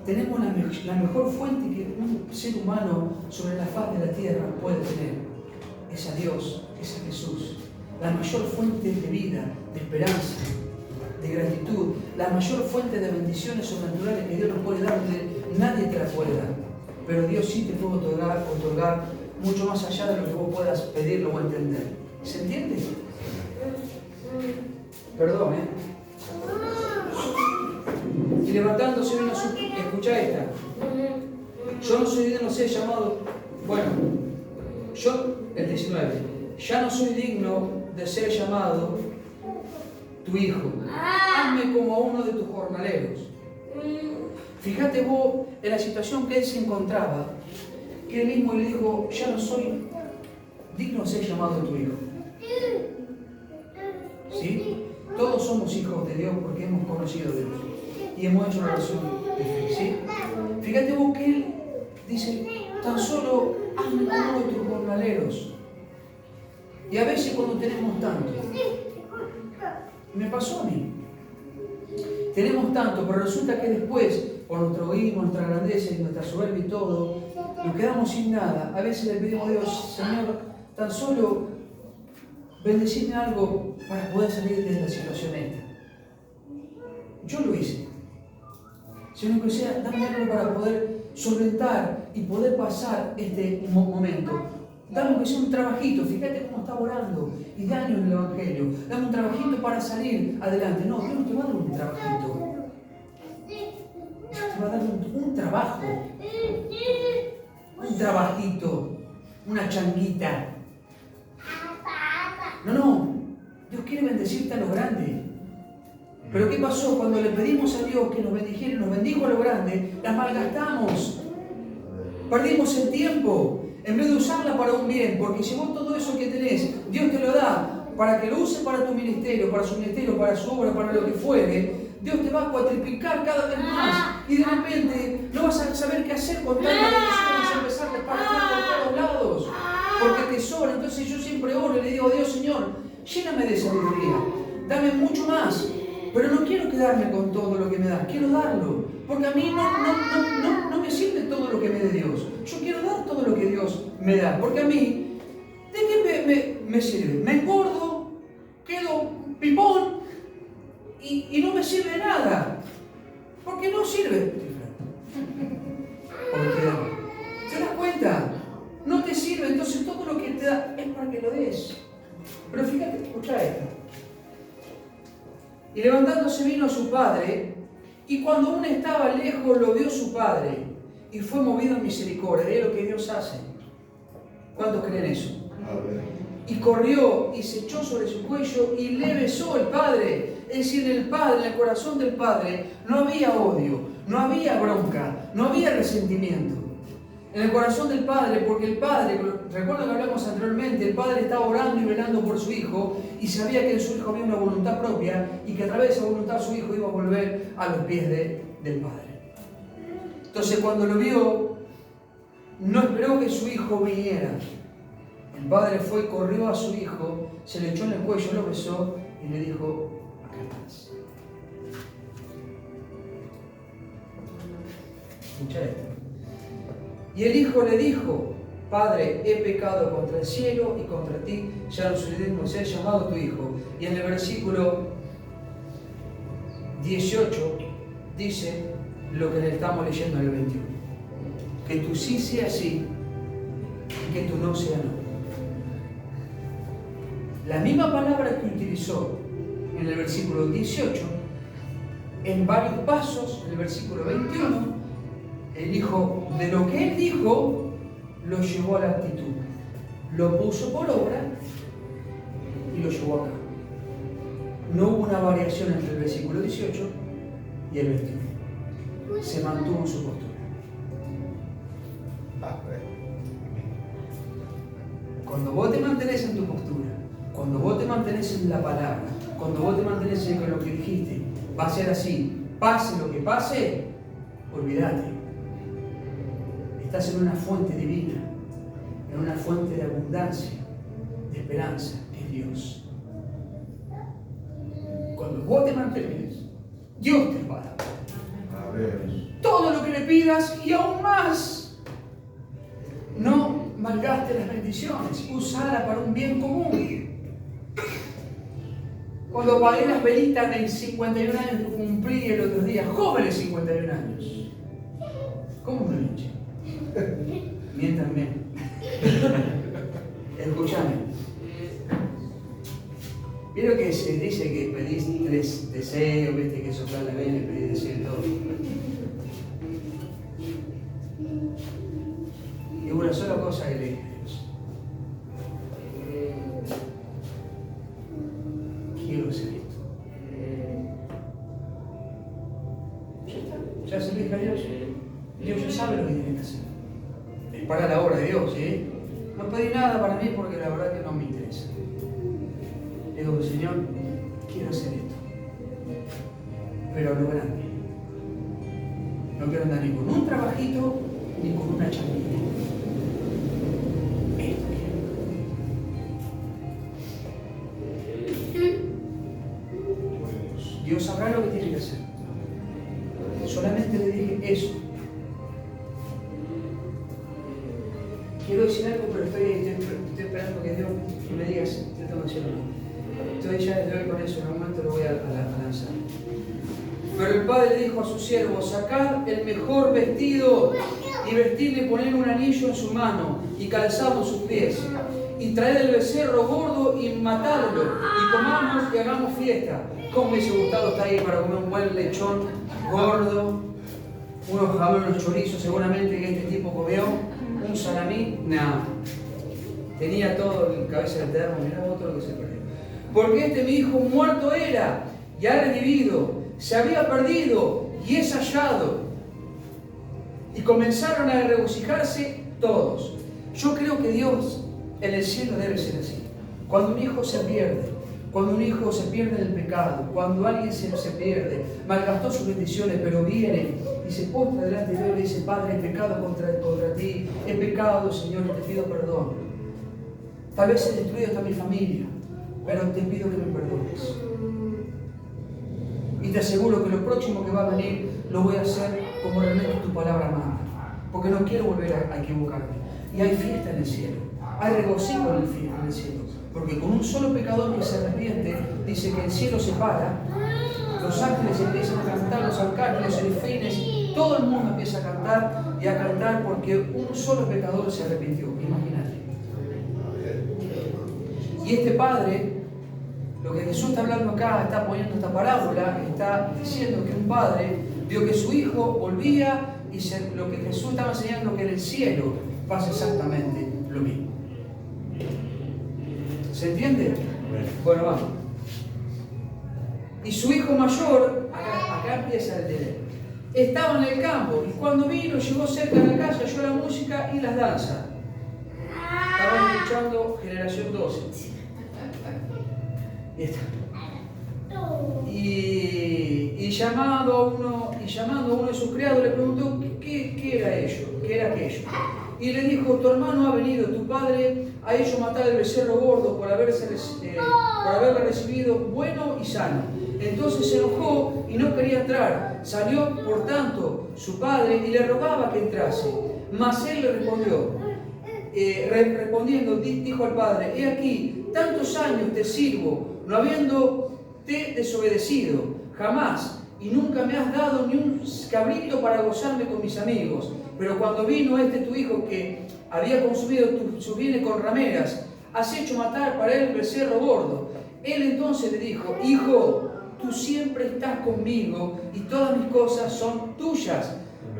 Tenemos la mejor fuente que un ser humano sobre la faz de la tierra puede tener. Es a Dios, es a Jesús. La mayor fuente de vida, de esperanza, de gratitud, la mayor fuente de bendiciones sobrenaturales que Dios nos puede dar, donde nadie te la puede dar. Pero Dios sí te puede otorgar mucho más allá de lo que vos puedas pedirlo o entender. ¿Se entiende? Perdón, Y levantándose vino su... Escucha esta. Yo no soy digno de ser llamado... Bueno, yo, el 19. Ya no soy digno de ser llamado tu hijo. Hazme como a uno de tus jornaleros. Fíjate vos en la situación que él se encontraba, que él mismo le dijo, ya no soy digno de ser llamado tu hijo. ¿Sí? Todos somos hijos de Dios porque hemos conocido a Dios y hemos hecho una oración de fe. ¿Sí? Fíjate vos que él dice, tan solo hazme como uno de tus jornaleros. Y a veces cuando tenemos tanto, me pasó a mí, tenemos tanto, pero resulta que después, por nuestro egoísmo, nuestra grandeza y nuestra soberbia y todo, nos quedamos sin nada. A veces le pedimos a Dios, Señor, tan solo bendecirme algo para poder salir de la situación esta. Yo lo hice. Señor, que sea, dame algo para poder solventar y poder pasar este momento. Dame que sea un trabajito, fíjate cómo está orando y de años en el Evangelio. Dame un trabajito para salir adelante. No, Dios no te va a dar un trabajito. Dios te va a dar un trabajo. Un trabajito. Una changuita. No. Dios quiere bendecirte a lo grande. Pero ¿qué pasó? Cuando le pedimos a Dios que nos bendijera y nos bendijo a lo grande, las malgastamos. Perdimos el tiempo. En vez de usarla para un bien, porque si vos todo eso que tenés, Dios te lo da para que lo uses para tu ministerio, para su ministerio, para su obra, para lo que fuere, Dios te va a cuatriplicar cada vez más y de repente no vas a saber qué hacer con tanta bendición, vas a empezar a esparcir por todos lados, porque te sobra. Entonces yo siempre oro y le digo a Dios, Señor, lléname de sabiduría, dame mucho más, pero no quiero quedarme con todo lo que me das, quiero darlo, porque a mí no me sirve todo lo que me dé Dios. Yo quiero dar todo lo que Dios me da, porque a mí, ¿de qué me sirve? Me engordo, quedo pipón y no me sirve de nada, porque no sirve. Porque, ¿te das cuenta? No te sirve, entonces todo lo que te da es para que lo des. Pero fíjate, escucha esto. Y levantándose vino su padre, y cuando aún estaba lejos lo vio su padre, y fue movido en misericordia. Es lo que Dios hace. ¿Cuántos creen eso? Y corrió y se echó sobre su cuello y le besó el padre. Es decir, el padre, en el corazón del padre, no había odio, no había bronca, no había resentimiento. En el corazón del padre, porque el padre, recuerdo que hablamos anteriormente, el padre estaba orando y velando por su hijo y sabía que en su hijo había una voluntad propia y que a través de esa voluntad su hijo iba a volver a los pies del padre. Entonces cuando lo vio, no esperó que su hijo viniera. El padre fue, corrió a su hijo, se le echó en el cuello, lo besó y le dijo, acá estás. Escucha esto. Y el hijo le dijo, Padre, he pecado contra el cielo y contra ti, ya no soy digno de ser llamado tu hijo. Y en el versículo 18 dice lo que le estamos leyendo en el 21. Que tu sí sea sí y que tu no sea no. La misma palabra que utilizó en el versículo 18, en varios pasos, en el versículo 21, el hijo, de lo que él dijo, lo llevó a la actitud. Lo puso por obra y lo llevó a cabo. No hubo una variación entre el versículo 18 y el 21. Se mantuvo en su postura. Cuando vos te mantenés en tu postura, cuando vos te mantenés en la palabra, cuando vos te mantenés en lo que dijiste, va a ser así. Pase lo que pase, olvídate. Estás en una fuente divina, en una fuente de abundancia, de esperanza, que es Dios. Cuando vos te mantenés, Dios te va a dar. Todo lo que le pidas y aún más. No malgastes las bendiciones, usala para un bien común. Cuando apagué las velitas de 51 años que cumplí el otro día, jóvenes 51 años, ¿cómo me lo eché? Miéntanme. Escúchame. ¿Vieron que se dice que pedís 3 deseos, viste, que soplar la vela y pedís deseo y todo? Y una sola cosa que le dije a Dios. Quiero hacer esto. Ya está. Ya se lo dije a Dios. Dios ya sabe lo que tiene que hacer. Es para la obra de Dios, ¿sí? No pedí nada para mí porque la verdad que no me interesa. Digo, Señor, quiero hacer esto. Pero a lo grande. No quiero andar ni con un trabajito ni con una chambita. Esto quiero. Dios sabrá lo que tiene que hacer. Solamente le dije eso. Quiero decir algo, pero estoy esperando que Dios me diga si yo tengo que decirlo. Entonces ya estoy con eso, en un momento lo voy a lanzar. Pero el padre dijo a sus siervos: sacad el mejor vestido y vestidle y poned un anillo en su mano y calzado en sus pies. Y traed el becerro gordo y matadlo y comamos y hagamos fiesta. ¿Cómo hubiese gustado estar ahí para comer un buen lechón gordo? Unos jamones, unos chorizos seguramente que este tipo comió. Un salamí, nada. Tenía todo en cabeza del termo, mirá otro que se perdió. Porque este mi hijo muerto era y ha revivido, se había perdido y es hallado. Y comenzaron a regocijarse todos. Yo creo que Dios en el cielo debe ser así. Cuando un hijo se pierde, cuando un hijo se pierde en el pecado, cuando alguien se pierde, malgastó sus bendiciones, pero viene y se postra delante de Dios y le dice: Padre, he pecado contra ti, he pecado, Señor, y te pido perdón. Tal vez he destruido hasta mi familia, pero te pido que me perdones. Y te aseguro que lo próximo que va a venir lo voy a hacer como realmente tu palabra manda, porque no quiero volver a equivocarme. Y hay fiesta en el cielo, hay regocijo en el cielo, porque con un solo pecador que se arrepiente, dice que el cielo se para, los ángeles empiezan a cantar, los arcángeles, los serafines, todo el mundo empieza a cantar y a cantar porque un solo pecador se arrepintió. Imagínate. Y este padre, lo que Jesús está hablando acá, está poniendo esta parábola, está diciendo que un padre vio que su hijo volvía y lo que Jesús estaba enseñando, que en el cielo pasa exactamente lo mismo. ¿Se entiende? Bueno, vamos. Y su hijo mayor, acá empieza el deber, estaba en el campo y cuando vino llegó cerca de la casa, oyó la música y las danzas. Estaba escuchando Generación 12. Y llamando a uno de sus criados le preguntó qué era aquello. Y le dijo: tu hermano ha venido, tu padre ha hecho matar el becerro gordo por haberle recibido bueno y sano. Entonces se enojó y no quería entrar. Salió, por tanto, su padre y le rogaba que entrase. Mas él le respondiendo, dijo al padre: he aquí, tantos años te sirvo, no habiéndote desobedecido jamás, y nunca me has dado ni un cabrito para gozarme con mis amigos. Pero cuando vino tu hijo que había consumido sus bienes con rameras, has hecho matar para él el becerro gordo. Él entonces le dijo: hijo, tú siempre estás conmigo y todas mis cosas son tuyas.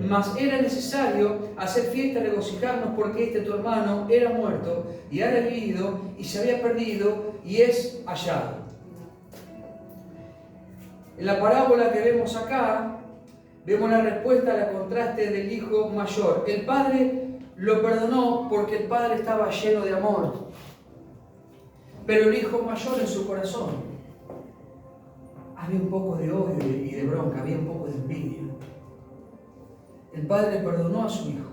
Mas era necesario hacer fiesta y regocijarnos, porque tu hermano era muerto y ha revivido, y se había perdido y es hallado. En la parábola que vemos acá, vemos la respuesta al contraste del hijo mayor. El padre lo perdonó porque el padre estaba lleno de amor. Pero el hijo mayor, en su corazón, había un poco de odio y de bronca, había un poco de envidia. El padre perdonó a su hijo,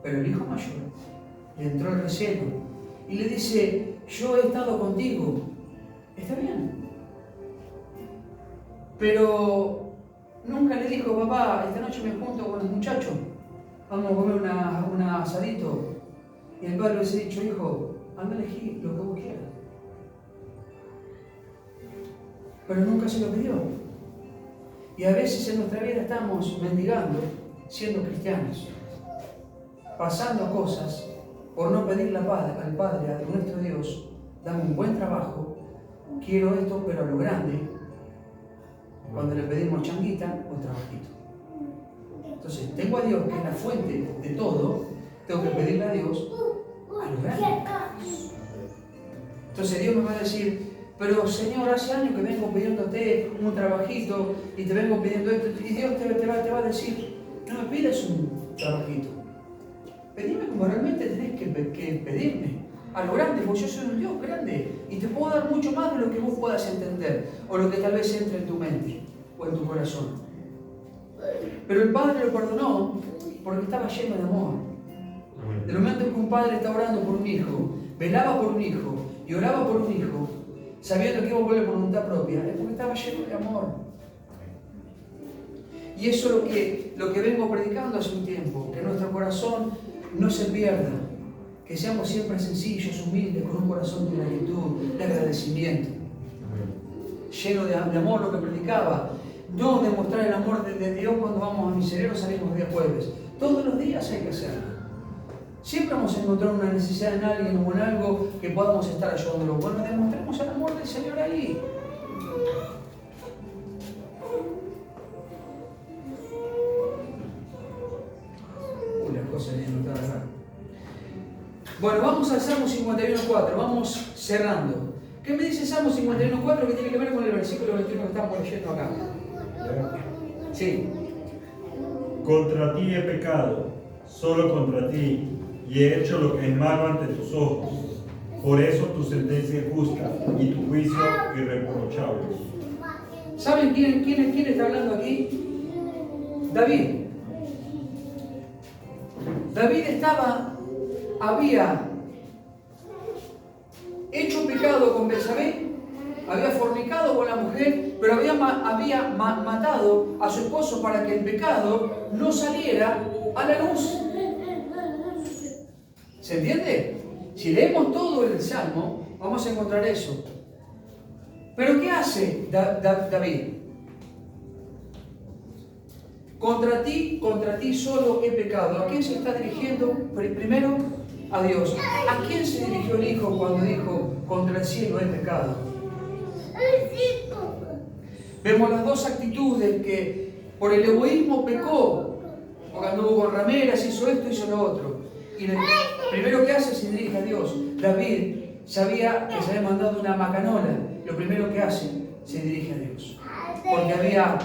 pero el hijo mayor le entró el recelo y le dice: yo he estado contigo, está bien, pero nunca le dijo: papá, esta noche me junto con los muchachos, vamos a comer un asadito. Y el padre le hubiese dicho: hijo, anda a elegir lo que vos quieras. Pero nunca se lo pidió. Y a veces en nuestra vida estamos mendigando siendo cristianos. pasando cosas por no pedirle al Padre, a nuestro Dios, dame un buen trabajo, quiero esto, pero a lo grande, cuando le pedimos changuita o trabajito. Entonces, tengo a Dios, que es la fuente de todo, tengo que pedirle a Dios a lo grande. Entonces Dios me va a decir, pero Señor, hace años que vengo pidiéndote un trabajito y te vengo pidiendo esto, y Dios te va a decir, no me pides un trabajito, pedime como realmente tenés que pedirme, a lo grande, porque yo soy un Dios grande y te puedo dar mucho más de lo que vos puedas entender o lo que tal vez entre en tu mente o en tu corazón. Pero el Padre lo perdonó porque estaba lleno de amor. Del momento en que un padre está orando por un hijo, velaba por un hijo y oraba por un hijo, sabiendo que iba a volver por voluntad propia, es porque estaba lleno de amor. Y eso es lo que vengo predicando hace un tiempo, que nuestro corazón no se pierda, que seamos siempre sencillos, humildes, con un corazón de gratitud, de agradecimiento, lleno de amor, lo que predicaba. No demostrar el amor de Dios cuando vamos a misionero, salimos el día jueves. Todos los días hay que hacerlo. Siempre vamos a encontrar una necesidad en alguien o en algo que podamos estar ayudándolo. Bueno, demostremos el amor del Señor ahí. Las cosas bien notadas acá. Bueno, vamos al Salmo 51.4. Vamos cerrando. ¿Qué me dice Salmo 51.4 que tiene que ver con el versículo 21 que estamos leyendo acá? Sí. Contra ti he pecado, solo contra ti, y he hecho lo que es malo ante tus ojos. Por eso tu sentencia es justa y tu juicio irreprochable. ¿Saben quién está hablando aquí? David. David había hecho pecado con Betsabé, había fornicado con la mujer, pero había matado a su esposo para que el pecado no saliera a la luz. ¿Se entiende? Si leemos todo el Salmo, vamos a encontrar eso. Pero ¿qué hace David? Contra ti solo he pecado. ¿A quién se está dirigiendo? Primero, a Dios. ¿A quién se dirigió el Hijo cuando dijo, contra el cielo he pecado? Vemos las dos actitudes, que por el egoísmo pecó, porque anduvo con rameras, hizo esto, hizo lo otro. Y el primero que hace se dirige a Dios. David sabía que se había mandado una macanola. Lo primero que hace se dirige a Dios. Porque había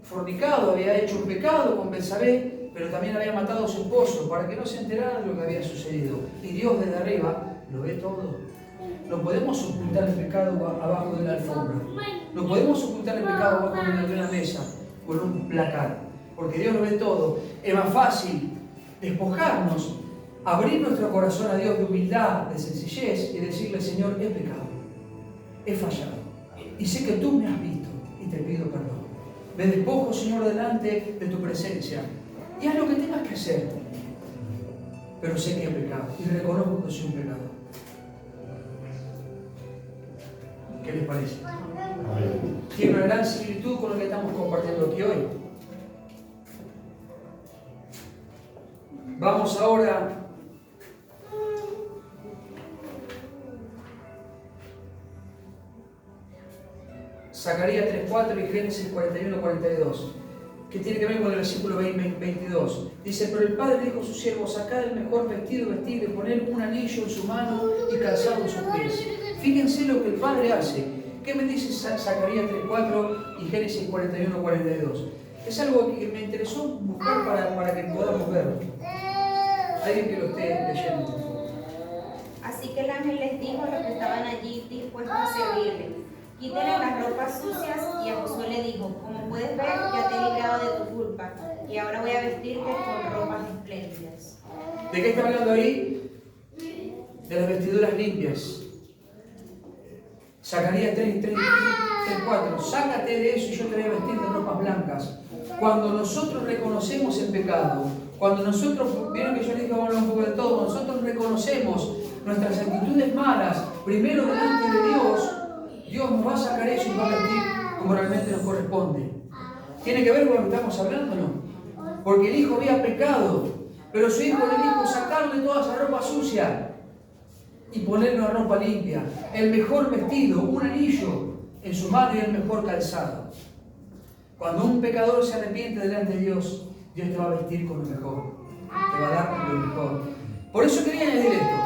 fornicado, había hecho un pecado con Betsabé, pero también había matado a su esposo para que no se enterara de lo que había sucedido. Y Dios desde arriba lo ve todo. No podemos ocultar el pecado abajo de la alfombra. No podemos ocultar el pecado abajo de una mesa o en un placar. Porque Dios lo ve todo. Es más fácil despojarnos, abrir nuestro corazón a Dios de humildad, de sencillez y decirle, Señor, he pecado, he fallado. Y sé que tú me has visto y te pido perdón. Me despojo, Señor, delante de tu presencia. Y haz lo que tengas que hacer. Pero sé que he pecado y reconozco que soy un pecador. ¿Qué les parece? Tiene una gran similitud con lo que estamos compartiendo aquí hoy. Vamos ahora Zacarías 3.4 y Génesis 41.42, que tiene que ver con el versículo 22. Dice, pero el padre dijo a sus siervos, sacad el mejor vestido, vestirle, poner un anillo en su mano y calzado en sus pies. Fíjense lo que el padre hace. ¿Qué me dice Zacarías 3.4 y Génesis 41.42? Es algo que me interesó buscar para que podamos verlo. Alguien que lo esté leyendo. Así que el ángel les dijo a los que estaban allí dispuestos a servirle, quítenle las ropas sucias, y a Josué le dijo, como puedes ver, ya te he librado de tu culpa, y ahora voy a vestirte con ropas espléndidas. ¿De qué está hablando ahí? De las vestiduras limpias. Zacarías 3.4, sácate de eso y yo te voy a vestir de ropas blancas. Cuando nosotros reconocemos el pecado, cuando nosotros, vieron que yo les dije vamos a hablar un poco de todo, cuando nosotros reconocemos nuestras actitudes malas, primero delante de Dios, Dios nos va a sacar eso y nos va a vestir como realmente nos corresponde. ¿Tiene que ver con lo que estamos hablando o no? Porque el Hijo había pecado, Pero su hijo le dijo sacarle toda esa ropa sucia y ponerle una ropa limpia, el mejor vestido, un anillo en su mano y el mejor calzado. Cuando un pecador se arrepiente delante de Dios, Dios te va a vestir con lo mejor, te va a dar lo mejor. Por eso quería añadir esto.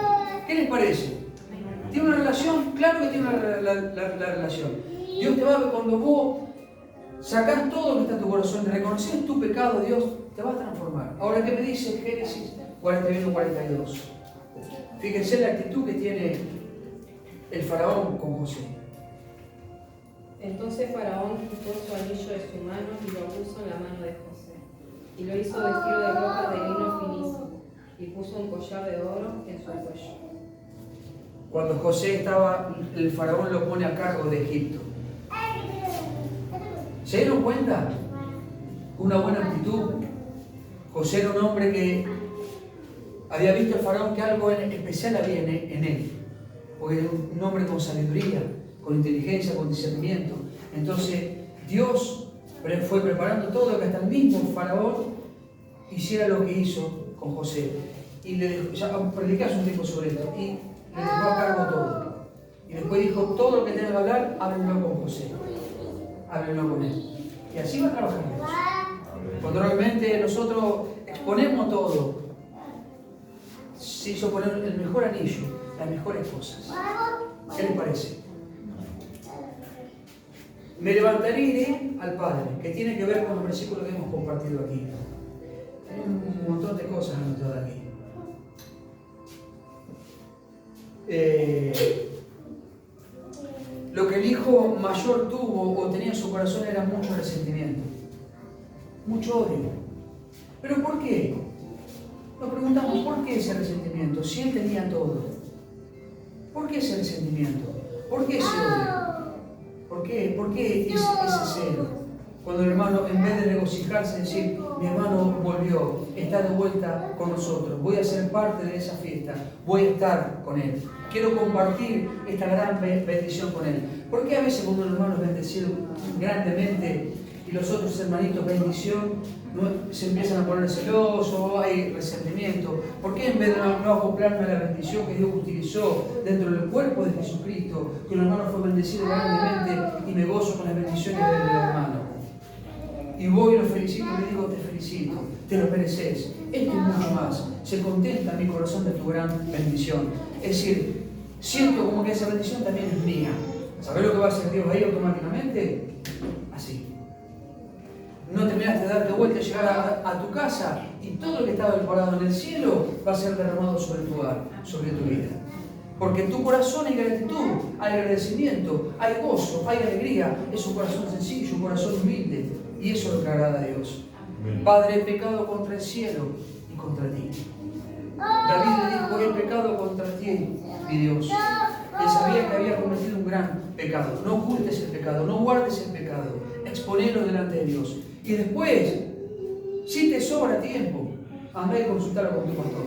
¿Qué les parece? ¿Tiene una relación? Claro que tiene la relación. Dios te va a ver cuando vos sacás todo lo que está en tu corazón, reconoces tu pecado, Dios te va a transformar. Ahora, ¿qué me dice Génesis 41-42? Fíjense la actitud que tiene el faraón con José. Entonces Faraón quitó su anillo de su mano y lo puso en la mano de José. Y lo hizo vestir de ropa de lino finísimo y puso un collar de oro en su cuello. Cuando José estaba, el faraón lo pone a cargo de Egipto. ¿Se dieron cuenta? Una buena actitud. José era un hombre que había visto al faraón que algo especial había en él. Porque era un hombre con sabiduría, con inteligencia, con discernimiento. Entonces Dios fue preparando todo que hasta el mismo faraón hiciera lo que hizo con José. Y le dejó, ya predicás un tiempo sobre esto, y le dejó a cargo todo. Y después dijo, todo lo que tenga que hablar, háblenlo con José. Háblenlo con él. Y así va a trabajar Dios. Cuando realmente nosotros exponemos todo, se hizo poner el mejor anillo, las mejores cosas. ¿Qué les parece? Me levantaré y iré al Padre, que tiene que ver con los versículos que hemos compartido aquí. Hay un montón de cosas anotadas aquí. Lo que el hijo mayor tuvo o tenía en su corazón era mucho resentimiento, mucho odio. ¿Pero por qué? Nos preguntamos, ¿por qué ese resentimiento? Si él tenía todo. ¿Por qué ese resentimiento? ¿Por qué ese odio? ¿Por qué? ¿Por qué ese celo? Cuando el hermano, en vez de regocijarse, decir, mi hermano volvió, está de vuelta con nosotros, voy a ser parte de esa fiesta, voy a estar con él, quiero compartir esta gran bendición con él. ¿Por qué a veces cuando un hermano es bendecido grandemente y los otros hermanitos bendición, se empiezan a poner celosos, hay resentimiento? ¿Por qué en vez de no acoplarme a la bendición que Dios utilizó dentro del cuerpo de Jesucristo, que un hermano fue bendecido grandemente y me gozo con las bendiciones del hermano? Y voy y lo felicito y le digo, te felicito, te lo mereces, esto y mucho más. Se contenta mi corazón de tu gran bendición. Es decir, siento como que esa bendición también es mía. ¿Sabés lo que va a hacer Dios ahí automáticamente? Así. No terminaste de darte vuelta y llegar a tu casa y todo lo que estaba preparado en el cielo va a ser derramado sobre tu hogar, sobre tu vida. Porque en tu corazón hay gratitud, hay agradecimiento, hay gozo, hay alegría. Es un corazón sencillo, un corazón humilde. Y eso es lo que agrada a Dios. Padre, he pecado contra el cielo y contra ti. David le dijo, he pecado contra ti, mi Dios. Él sabía que había cometido un gran pecado. No ocultes el pecado, no guardes el pecado. Exponelo delante de Dios. Y después, si te sobra tiempo, anda y consultarlo con tu pastor.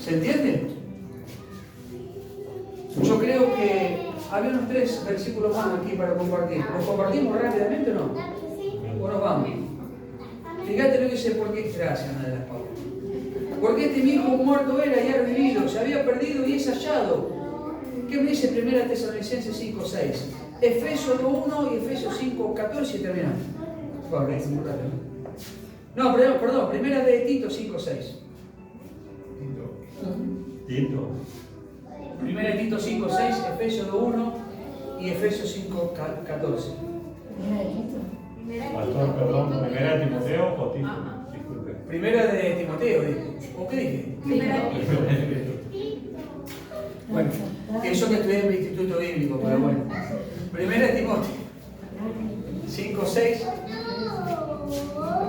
¿Se entiende? Yo creo que había unos 3 versículos más aquí para compartir. ¿Los compartimos rápidamente o no? ¿O nos vamos? Fíjate lo que dice, porque gracias, Ana de las Paulas. Porque este mi hijo muerto era y ha revivido, se había perdido y es hallado. ¿Qué me dice 1 Tesalonicenses 5:6? Efesios 2:1 y Efesios 5:14 y terminamos. No, perdón, 1 de Tito 5:6. Tito. 1 de Tito 5:6, Efesios 2:1 y Efesios 5:14. Pastor, perdón, ¿primera de Timoteo o Tito? Disculpe. Primera de Timoteo, dije. ¿O qué dije? Bueno, eso que estudié en mi instituto bíblico, pero bueno. Primera de Timoteo 5:6,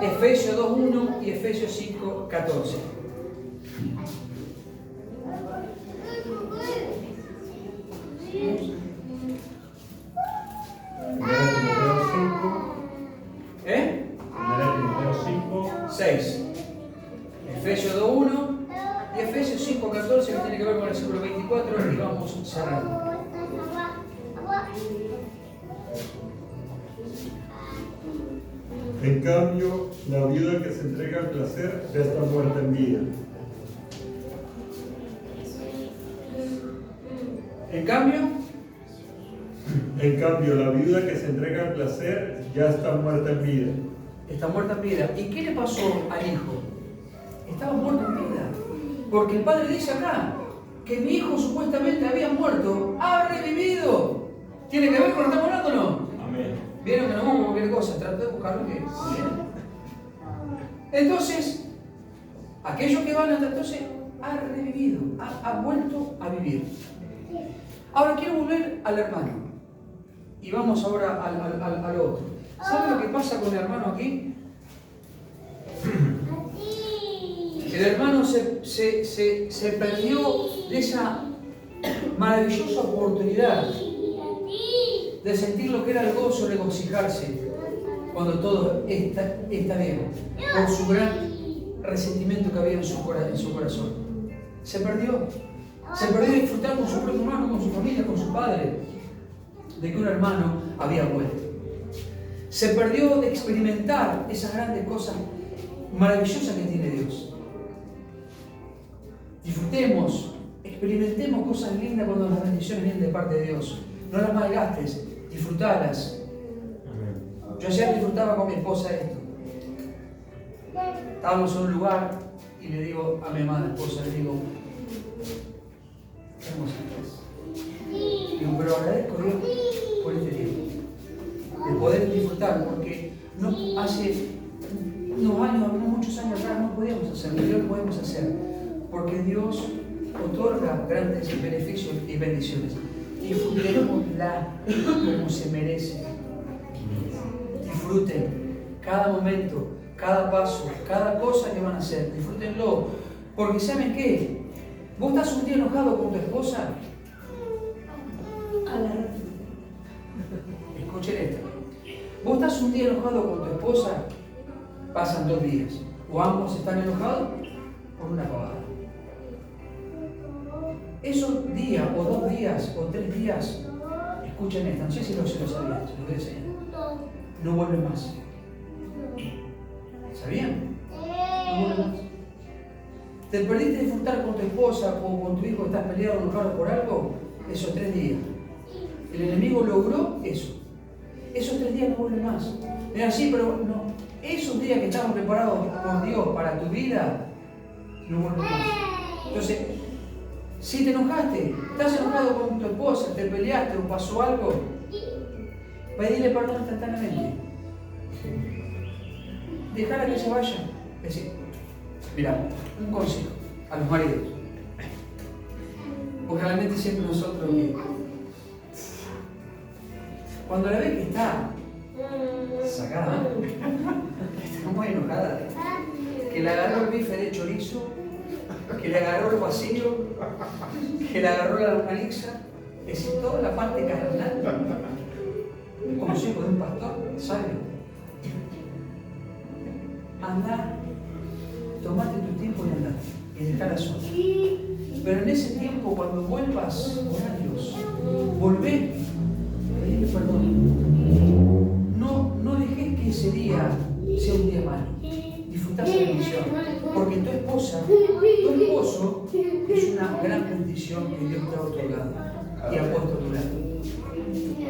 Efesios 2:1 y Efesios 5:14. Primera de Timoteo 5. Primera de Timoteo 5. 6. Efesios 2:1 y Efesios 5:14, que tiene que ver con el versículo 24, y vamos cerrando. En cambio, la viuda que se entrega al placer ya está muerta en vida. En cambio, la viuda que se entrega al placer ya está muerta en vida. está muerta en vida. ¿Y qué le pasó al hijo? Estaba muerto en vida. Porque el padre dice acá que mi hijo supuestamente había muerto, ha revivido. ¿Tiene que ver con lo que estamos hablando o no? Amén. Vieron que no vamos a cualquier cosa, trato de buscar lo que viene. Entonces, aquellos que van hasta entonces ha revivido, ha vuelto a vivir. Ahora quiero volver al hermano. Y vamos ahora al otro. ¿Saben lo que pasa con el hermano aquí? El hermano se perdió de esa maravillosa oportunidad de sentir lo que era el gozo, regocijarse cuando todo está bien, por su gran resentimiento que había en su corazón. Se perdió de disfrutar con su propio hermano, con su familia, con su padre, de que un hermano había vuelto. Se perdió de experimentar esas grandes cosas maravillosas que tiene Dios. Disfrutemos, experimentemos cosas lindas cuando las bendiciones vienen de parte de Dios. No las malgastes, disfrutalas. Yo ayer disfrutaba con mi esposa esto. Estábamos en un lugar y le digo a mi amada esposa, le digo, qué hermosa es. Digo, pero agradezco a Dios por este tiempo. De poder disfrutar, porque no hace unos años, no muchos años atrás no podíamos hacerlo, y hoy lo podemos hacer, porque Dios otorga grandes beneficios y bendiciones. Disfrutémosla como se merece. Disfruten cada momento, cada paso, cada cosa que van a hacer. Disfrútenlo. Porque ¿saben qué? Vos estás un día enojado con tu esposa. Escuchen esto. Vos estás un día enojado con tu esposa, pasan 2 días. O ambos están enojados por una pavada. Esos días, o 2 días, o 3 días, escuchen esto, no sé si lo sabían, se lo voy a enseñar. No vuelven más. ¿Sabían? No vuelven más. ¿Te perdiste de disfrutar con tu esposa o con tu hijo, estás peleado o enojado por algo? Esos 3 días. El enemigo logró eso. Esos 3 días no vuelven más. Mira, sí, pero no. Esos días que estaban preparados por Dios para tu vida, no vuelven más. Entonces, si te enojaste, estás enojado con tu esposa, te peleaste o pasó algo, pedile perdón instantáneamente. Dejala que se vaya. Es decir, mira, un consejo a los maridos. Porque realmente siempre nosotros, cuando la ves que está sacada, está muy enojada, que le agarró el bife de chorizo, que le agarró el vacío, que le agarró la longaniza, es decir, toda la parte carnal, un consejo de un pastor sabio. Andá, tomate tu tiempo y andá, y dejala sola. Pero en ese tiempo, cuando vuelvas a Dios, volvé, pedile perdón. No dejes que ese día sea un día malo. Disfrutá esa bendición. Porque tu esposa, tu esposo, es una gran bendición que Dios te ha otorgado y ha puesto a tu lado.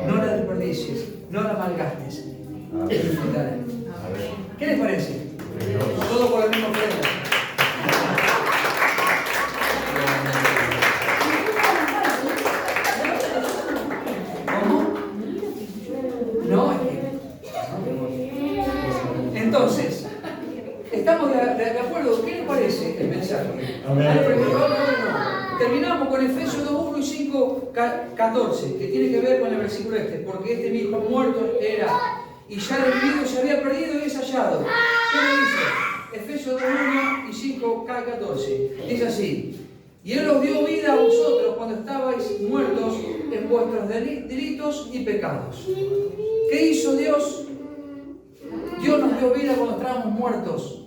No la desperdicies, no la malgastes. Disfrutala. ¿Qué les parece? Todo por la misma ofrenda. ¿Cómo? No, es que... Entonces, ¿estamos de acuerdo? ¿Qué les parece el mensaje? Amén. Terminamos con Efesios 2:1 y 5:14, que tiene que ver con el versículo este, porque este mi hijo muerto era, y ya revivido, se había perdido y es hallado. ¿Qué le dice? Efesios 2:1 y 5:14. Dice así: y Él os dio vida a vosotros cuando estabais muertos en vuestros delitos y pecados. ¿Qué hizo Dios? Dios nos dio vida cuando estábamos muertos.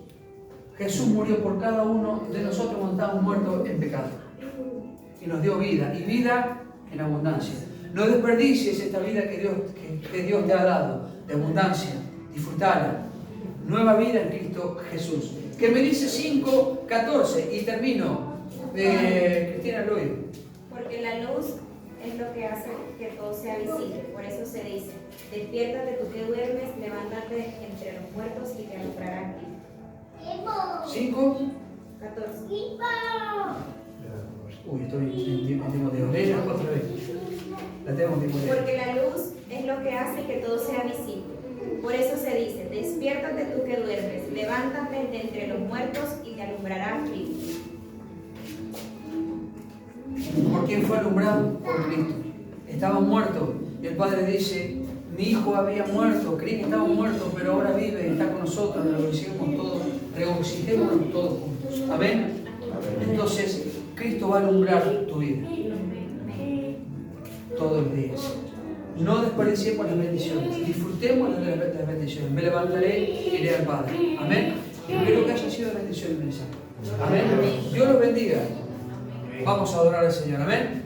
Jesús murió por cada uno de nosotros cuando estábamos muertos en pecado. Y nos dio vida, y vida en abundancia. No desperdicies esta vida que Dios te ha dado, de abundancia. Disfrutala. nueva vida en Cristo Jesús. Que me dice 5:14 y termino. Cristina, lo oigo. Porque la luz es lo que hace que todo sea visible. Por eso se dice, despiértate tú que duermes, levántate entre los muertos y te alumbrará Cristo. 5. 14. Uy, estoy en tiempo de oreja otra vez. La tengo en tiempo de Porque la luz es lo que hace que todo sea visible. Por eso se dice, despiértate tú que duermes, levántate de entre los muertos y te alumbrará Cristo. ¿Por quién fue alumbrado? Por Cristo. Estaba muerto. Y el Padre dice, mi hijo había muerto, creí que estaba muerto, pero ahora vive y está con nosotros, regocijémonos todos juntos. Amén. Entonces, Cristo va a alumbrar tu vida todos los días. No desperdiciemos las bendiciones, disfrutemos de las bendiciones. Me levantaré y iré al Padre. Amén. Espero que haya sido bendición el mensaje. Amén. Dios los bendiga. Vamos a adorar al Señor. Amén.